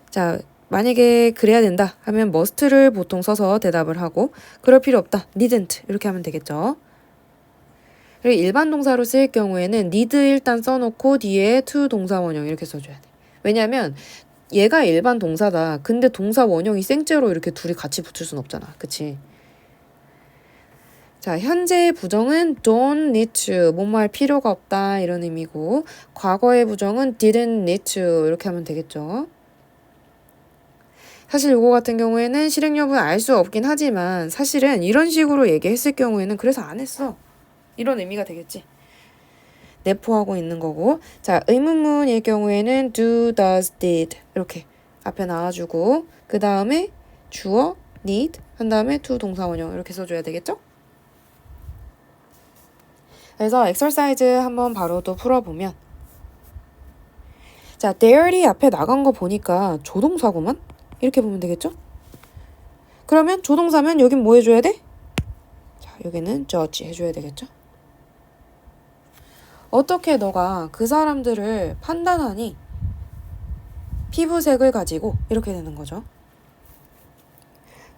자, 만약에 그래야 된다 하면 must를 보통 써서 대답을 하고 그럴 필요 없다 needn't 이렇게 하면 되겠죠. 그리고 일반 동사로 쓰일 경우에는 need 일단 써놓고 뒤에 to 동사 원형 이렇게 써줘야 돼. 왜냐면 얘가 일반 동사다. 근데 동사 원형이 생째로 이렇게 둘이 같이 붙을 순 없잖아. 그치? 자, 현재의 부정은 don't need to, 뭐뭐 할 필요가 없다 이런 의미고 과거의 부정은 didn't need to 이렇게 하면 되겠죠. 사실 이거 같은 경우에는 실행 여부는 알 수 없긴 하지만 사실은 이런 식으로 얘기했을 경우에는 그래서 안 했어. 이런 의미가 되겠지. 내포하고 있는 거고. 자, 의문문일 경우에는 do, does, did 이렇게 앞에 나와주고 그 다음에 주어, need 한 다음에 to 동사 원형 이렇게 써줘야 되겠죠? 그래서 엑서사이즈 한번 바로 또 풀어보면 자, there이 앞에 나간 거 보니까 조동사구만? 이렇게 보면 되겠죠? 그러면 조동사면 여긴 뭐 해줘야 돼? 자, 여기는 judge 해줘야 되겠죠? 어떻게 너가 그 사람들을 판단하니? 피부색을 가지고 이렇게 되는 거죠.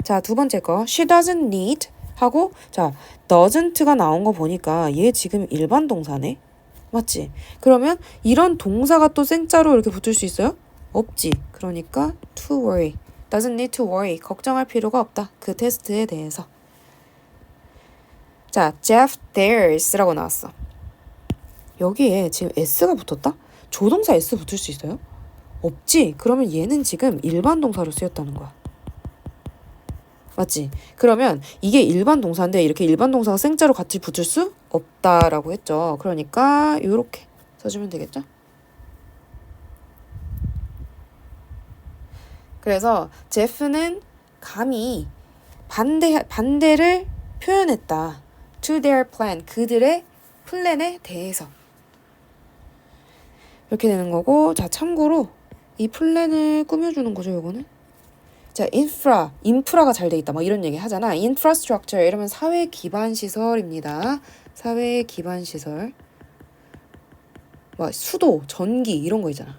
자, 두 번째 거 she doesn't need 하고 자, doesn't가 나온 거 보니까 얘 지금 일반 동사네? 맞지? 그러면 이런 동사가 또 생자로 이렇게 붙을 수 있어요? 없지. 그러니까 to worry. doesn't need to worry. 걱정할 필요가 없다. 그 테스트에 대해서. 자, Jeff there's라고 나왔어. 여기에 지금 s가 붙었다? 조동사 s 붙을 수 있어요? 없지. 그러면 얘는 지금 일반 동사로 쓰였다는 거야. 맞지? 그러면 이게 일반 동사인데 이렇게 일반 동사가 생자로 같이 붙을 수 없다라고 했죠. 그러니까 이렇게 써주면 되겠죠? 그래서 제프는 감히 반대를 표현했다. to their plan, 그들의 플랜에 대해서. 이렇게 되는 거고 자, 참고로 이 플랜을 꾸며주는 거죠, 요거는. 자, 인프라가 잘 돼 있다. 막 이런 얘기 하잖아. infrastructure 이러면 사회 기반 시설입니다. 사회 기반 시설. 뭐 수도, 전기 이런 거 있잖아.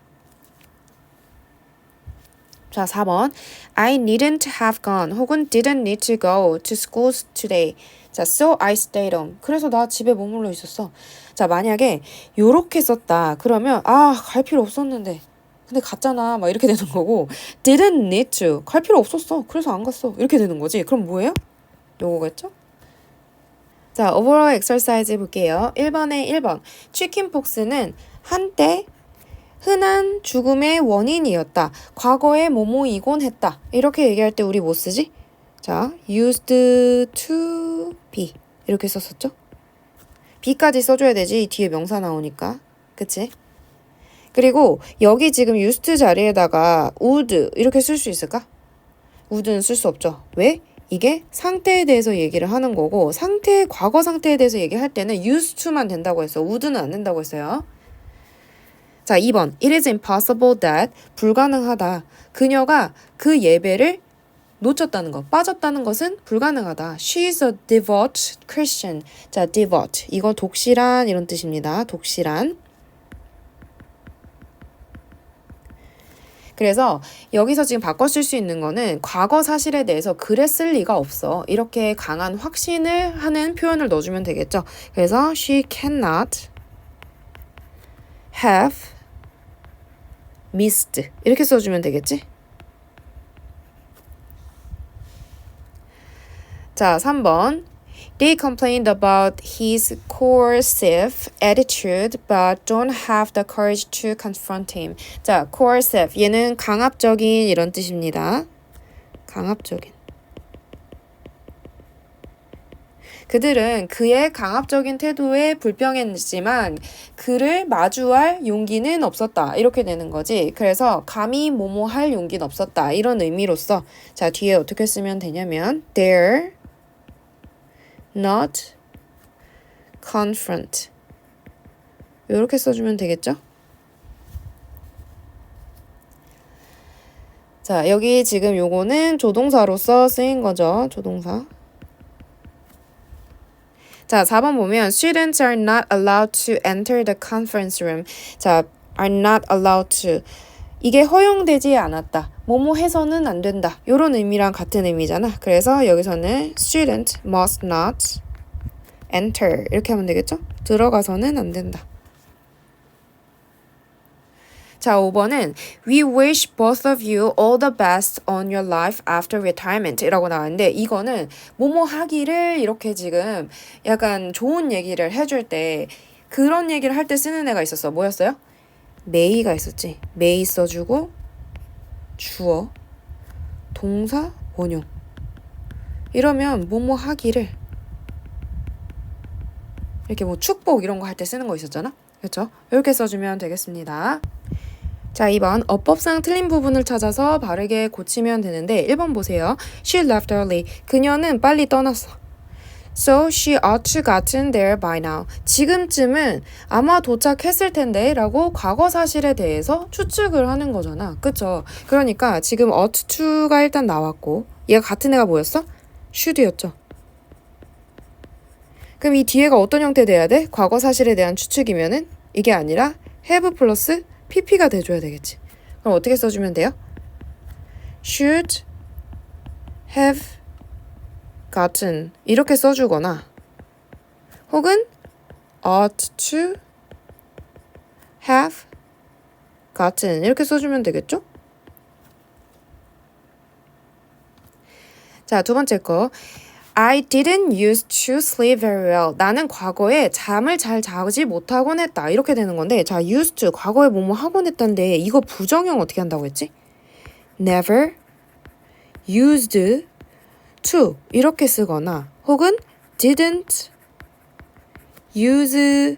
자, 4번. I needn't have gone 혹은 didn't need to go to school today. 자, so I stayed home. 그래서 나 집에 머물러 있었어. 자, 만약에 요렇게 썼다. 그러면 갈 필요 없었는데. 근데 갔잖아. 막 이렇게 되는 거고 didn't need to. 갈 필요 없었어. 그래서 안 갔어. 이렇게 되는 거지. 그럼 뭐예요? 요거겠죠? 자, 오버롤 엑서사이즈 볼게요. 1번에 1번. 치킨폭스는 한때 흔한 죽음의 원인이었다. 과거에 뭐뭐이곤 했다. 이렇게 얘기할 때 우리 뭐 쓰지? 자, used to be 이렇게 썼었죠? be까지 써줘야 되지. 뒤에 명사 나오니까. 그치? 그리고 여기 지금 used 자리에다가 would 이렇게 쓸 수 있을까? would는 쓸 수 없죠. 왜? 이게 상태에 대해서 얘기를 하는 거고 과거 상태에 대해서 얘기할 때는 used to만 된다고 했어. would는 안 된다고 했어요. 자, 2번. It is impossible that 불가능하다. 그녀가 그 예배를 놓쳤다는 것, 빠졌다는 것은 불가능하다. She is a devout Christian. 자, devout. 이거 독실한 이런 뜻입니다. 독실한. 그래서 여기서 지금 바꿔 쓸 수 있는 거는 과거 사실에 대해서 그랬을 리가 없어. 이렇게 강한 확신을 하는 표현을 넣어주면 되겠죠. 그래서 she cannot have missed 이렇게 써주면 되겠지? 자, 3번. They complained about his coercive attitude but don't have the courage to confront him. 자, coercive. 얘는 강압적인 이런 뜻입니다. 강압적인. 그들은 그의 강압적인 태도에 불평했지만 그를 마주할 용기는 없었다. 이렇게 되는 거지. 그래서 감히 뭐뭐 할 용기는 없었다. 이런 의미로서 자, 뒤에 어떻게 쓰면 되냐면 dare not confront 이렇게 써주면 되겠죠? 자, 여기 지금 요거는 조동사로서 쓰인 거죠. 조동사. 자, 4번 보면 students are not allowed to enter the conference room. 자, are not allowed to. 이게 허용되지 않았다. 뭐뭐 해서는 안 된다. 이런 의미랑 같은 의미잖아. 그래서 여기서는 student must not enter 이렇게 하면 되겠죠? 들어가서는 안 된다. 자, 5번은 We wish both of you all the best on your life after retirement 이라고 나왔는데 이거는 뭐뭐 하기를 이렇게 지금 약간 좋은 얘기를 해줄 때 그런 얘기를 할 때 쓰는 애가 있었어. 뭐였어요? may가 있었지. may 써주고 주어, 동사, 원형 이러면 뭐뭐 하기를 이렇게 뭐 축복 이런 거 할 때 쓰는 거 있었잖아. 그렇죠? 이렇게 써주면 되겠습니다. 자, 2번 어법상 틀린 부분을 찾아서 바르게 고치면 되는데 1번 보세요. She left early. 그녀는 빨리 떠났어. So she ought to gotten there by now. 지금쯤은 아마 도착했을 텐데 라고 과거 사실에 대해서 추측을 하는 거잖아. 그쵸? 그러니까 지금 ought to가 일단 나왔고 얘가 같은 애가 뭐였어? should였죠. 그럼 이 뒤에가 어떤 형태 돼야 돼? 과거 사실에 대한 추측이면은 이게 아니라 have 플러스 pp가 돼줘야 되겠지. 그럼 어떻게 써주면 돼요? should have gotten 이렇게 써주거나 혹은 ought to have gotten 이렇게 써주면 되겠죠? 자, 두 번째 거 I didn't used to sleep very well. 나는 과거에 잠을 잘 자지 못하곤 했다. 이렇게 되는 건데 자, used to 과거에 뭐뭐 하곤 했다인데 이거 부정형 어떻게 한다고 했지? never used to 이렇게 쓰거나 혹은 didn't use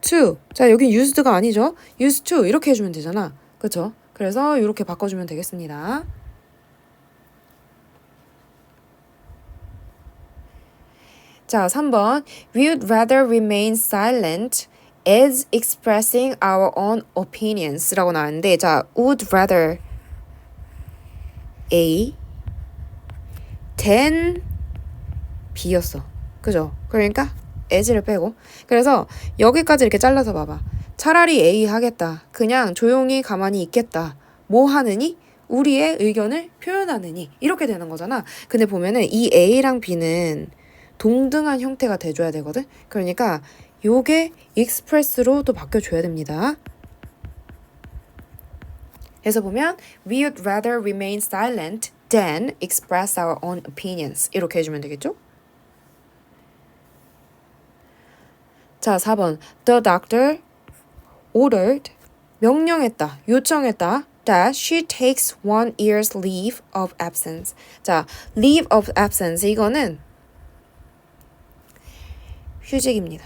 to 자, 여기 used가 아니죠? used to 이렇게 해주면 되잖아. 그쵸? 그래서 이렇게 바꿔주면 되겠습니다. 자, 3번 We would rather remain silent as expressing our own opinions 라고 나왔는데 자, would rather A than B였어. 그죠? 그러니까 as를 빼고 그래서 여기까지 이렇게 잘라서 봐봐. 차라리 A 하겠다. 그냥 조용히 가만히 있겠다. 뭐 하느니? 우리의 의견을 표현하느니 이렇게 되는 거잖아. 근데 보면은 이 A랑 B는 동등한 형태가 돼줘야 되거든. 그러니까 요게 express로 또 바뀌어줘야 됩니다. 그래서 보면 We would rather remain silent than express our own opinions 이렇게 해주면 되겠죠? 자, 4번 The doctor ordered 명령했다, 요청했다 that she takes 1 year's leave of absence. 자, leave of absence 이거는 휴직입니다.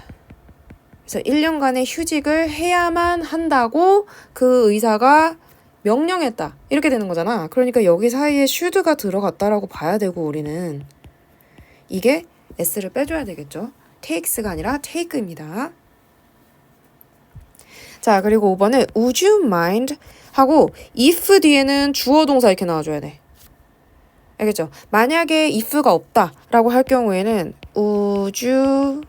그래서 1년간의 휴직을 해야만 한다고 그 의사가 명령했다. 이렇게 되는 거잖아. 그러니까 여기 사이에 should가 들어갔다라고 봐야 되고 우리는 이게 s를 빼줘야 되겠죠. takes가 아니라 take입니다. 자, 그리고 5번은 would you mind 하고 if 뒤에는 주어 동사 이렇게 나와줘야 돼. 알겠죠? 만약에 if가 없다라고 할 경우에는 would you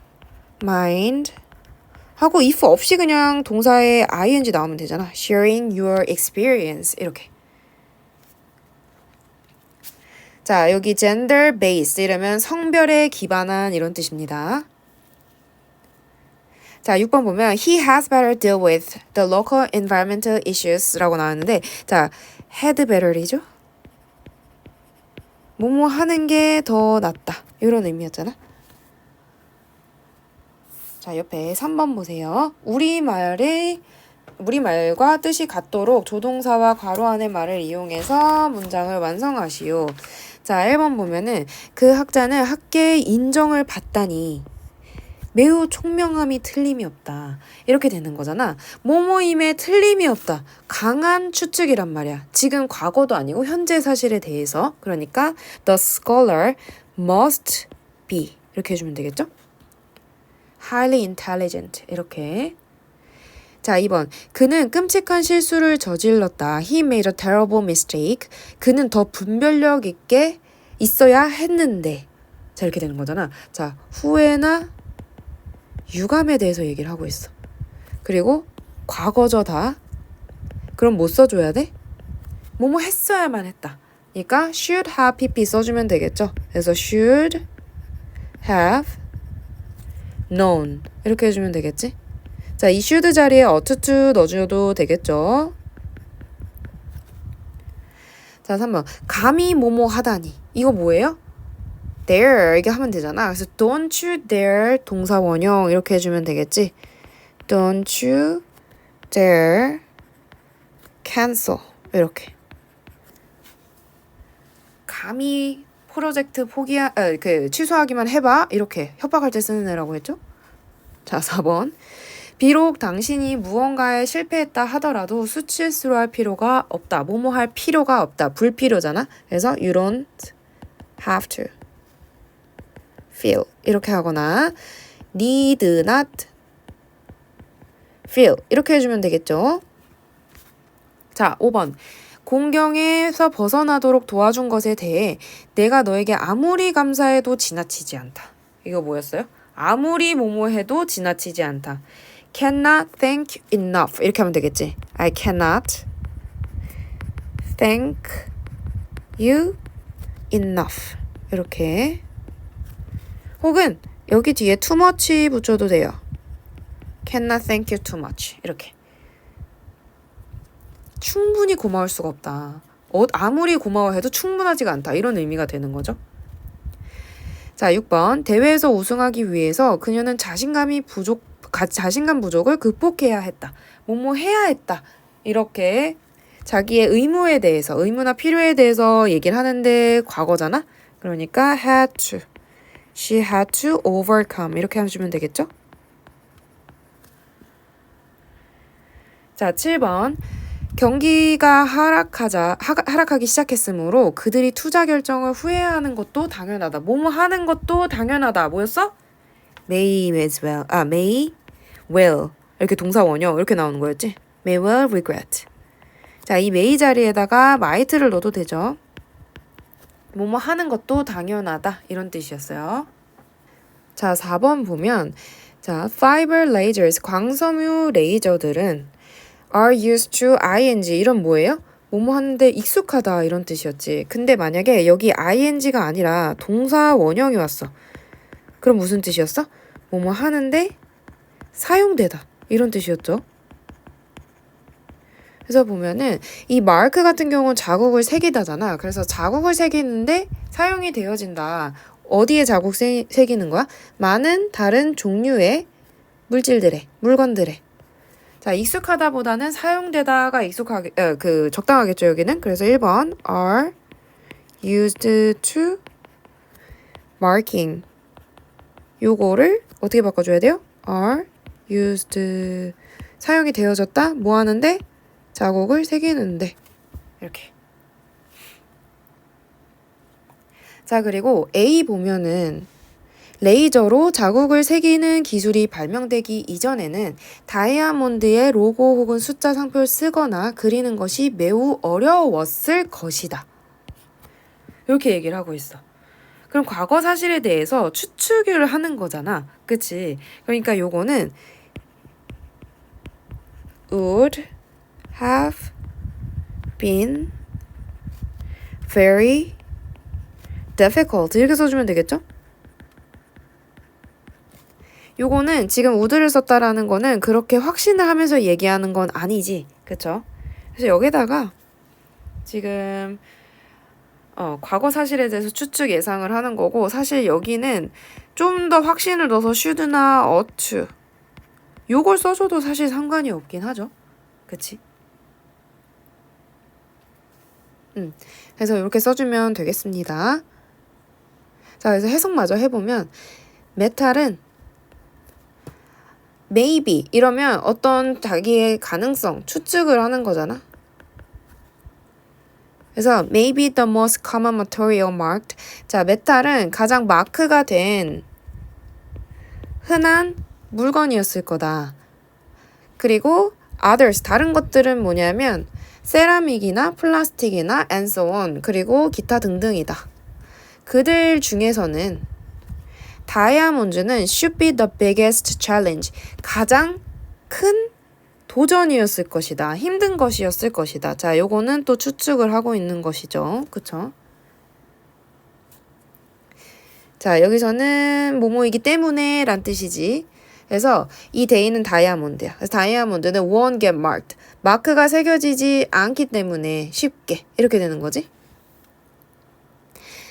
mind 하고 if 없이 그냥 동사에 ing 나오면 되잖아. sharing your experience 이렇게. 자, 여기 gender based 이러면 성별에 기반한 이런 뜻입니다. 자, 6번 보면 he has better deal with the local environmental issues 라고 나왔는데 자, had better이죠? 뭐뭐 하는 게 더 낫다 이런 의미였잖아. 자, 옆에 3번 보세요. 우리말과 뜻이 같도록 조동사와 괄호 안의 말을 이용해서 문장을 완성하시오. 자, 1번 보면은 그 학자는 학계의 인정을 받다니 매우 총명함이 틀림이 없다. 이렇게 되는 거잖아. 뭐뭐임에 틀림이 없다. 강한 추측이란 말이야. 지금 과거도 아니고 현재 사실에 대해서. 그러니까 the scholar must be 이렇게 해주면 되겠죠? highly intelligent 이렇게. 자, 2번 그는 끔찍한 실수를 저질렀다. He made a terrible mistake. 그는 더 분별력 있게 있어야 했는데. 자, 이렇게 되는 거잖아. 자, 후회나 유감에 대해서 얘기를 하고 있어. 그리고 과거저다. 그럼 뭐 써줘야 돼? 뭐뭐 했어야만 했다. 그러니까 should have pp 써주면 되겠죠. 그래서 should have known 이렇게 해주면 되겠지. 자, 이 should 자리에 ought to 넣어줘도 되겠죠. 자, 3번. 감히 뭐뭐 하다니. 이거 뭐예요? dare 이렇게 하면 되잖아. 그래서 don't you dare 동사 원형 이렇게 해주면 되겠지. Don't you dare cancel 이렇게. 감히 프로젝트 취소하기만 해봐 이렇게 협박할 때 쓰는 애라고 했죠. 자, 4번. 비록 당신이 무언가에 실패했다 하더라도 수치스러워할 필요가 없다. 뭐뭐 할 필요가 없다. 불필요잖아. 그래서 you don't have to feel 이렇게 하거나 need not feel 이렇게 해주면 되겠죠. 자, 5번. 공경에서 벗어나도록 도와준 것에 대해 내가 너에게 아무리 감사해도 지나치지 않다. 이거 뭐였어요? 아무리 뭐뭐 해도 지나치지 않다. cannot thank enough 이렇게 하면 되겠지. I cannot thank you enough 이렇게. 혹은 여기 뒤에 too much 붙여도 돼요. cannot thank you too much 이렇게. 충분히 고마울 수가 없다. 아무리 고마워해도 충분하지가 않다. 이런 의미가 되는 거죠. 자, 6번. 대회에서 우승하기 위해서 그녀는 자신감 부족을 극복해야 했다. 뭐뭐 해야 했다. 이렇게 자기의 의무에 대해서, 의무나 필요에 대해서 얘기를 하는데 과거잖아? 그러니까 had to. She had to overcome. 이렇게 해주면 되겠죠? 자, 7번. 경기가 하락하기 시작했으므로 그들이 투자 결정을 후회하는 것도 당연하다. 뭐뭐 하는 것도 당연하다. 뭐였어? may will 이렇게 동사 원형 이렇게 나오는 거였지? may well regret. 자, 이 may 자리에다가 might를 넣어도 되죠. 뭐뭐 하는 것도 당연하다 이런 뜻이었어요. 자, 4번 보면 자, fiber lasers 광섬유 레이저들은 are used to ing 이런 뭐예요? 뭐뭐 하는데 익숙하다 이런 뜻이었지. 근데 만약에 여기 ing가 아니라 동사 원형이 왔어. 그럼 무슨 뜻이었어? 뭐뭐 하는데 사용되다 이런 뜻이었죠. 그래서 보면은 이 마크 같은 경우는 자국을 새기다잖아. 그래서 자국을 새기는데 사용이 되어진다. 어디에 자국 새기는 거야? 많은 다른 종류의 물건들에. 자, 익숙하다보다는 사용되다가 적당하겠죠, 여기는. 그래서 1번 are used to marking. 요거를 어떻게 바꿔줘야 돼요? are used 사용이 되어졌다. 뭐 하는데? 자국을 새기는데. 이렇게. 자, 그리고 A 보면은 레이저로 자국을 새기는 기술이 발명되기 이전에는 다이아몬드의 로고 혹은 숫자 상표를 쓰거나 그리는 것이 매우 어려웠을 것이다. 이렇게 얘기를 하고 있어. 그럼 과거 사실에 대해서 추측을 하는 거잖아. 그치? 그러니까 요거는 would have been very difficult 이렇게 써주면 되겠죠? 요거는 지금 would를 썼다라는 거는 그렇게 확신을 하면서 얘기하는 건 아니지. 그쵸? 그래서 여기다가 지금 과거 사실에 대해서 추측 예상을 하는 거고 사실 여기는 좀 더 확신을 넣어서 should나 ought to 요걸 써줘도 사실 상관이 없긴 하죠. 그치? 그래서 이렇게 써주면 되겠습니다. 자, 그래서 해석마저 해보면 메탈은 maybe 이러면 어떤 자기의 가능성, 추측을 하는 거잖아. 그래서 maybe the most common material marked. 자, 메탈은 가장 마크가 된 흔한 물건이었을 거다. 그리고 others, 다른 것들은 뭐냐면 세라믹이나 플라스틱이나 and so on, 그리고 기타 등등이다. 그들 중에서는 다이아몬드는 should be the biggest challenge. 가장 큰 도전이었을 것이다. 힘든 것이었을 것이다. 자, 요거는 또 추측을 하고 있는 것이죠. 그쵸? 자, 여기서는 뭐뭐이기 때문에 란 뜻이지. 그래서 이 day는 다이아몬드야. 그래서 다이아몬드는 won't get marked. 마크가 새겨지지 않기 때문에 쉽게 이렇게 되는 거지.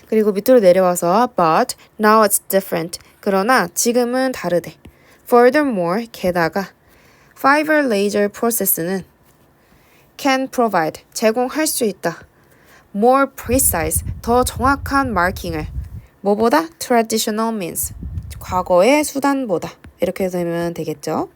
그리고 밑으로 내려와서 but now it's different. 그러나 지금은 다르대. Furthermore, 게다가 fiber laser process는 can provide, 제공할 수 있다. more precise, 더 정확한 마킹을 뭐보다? traditional means, 과거의 수단보다 이렇게 되면 되겠죠.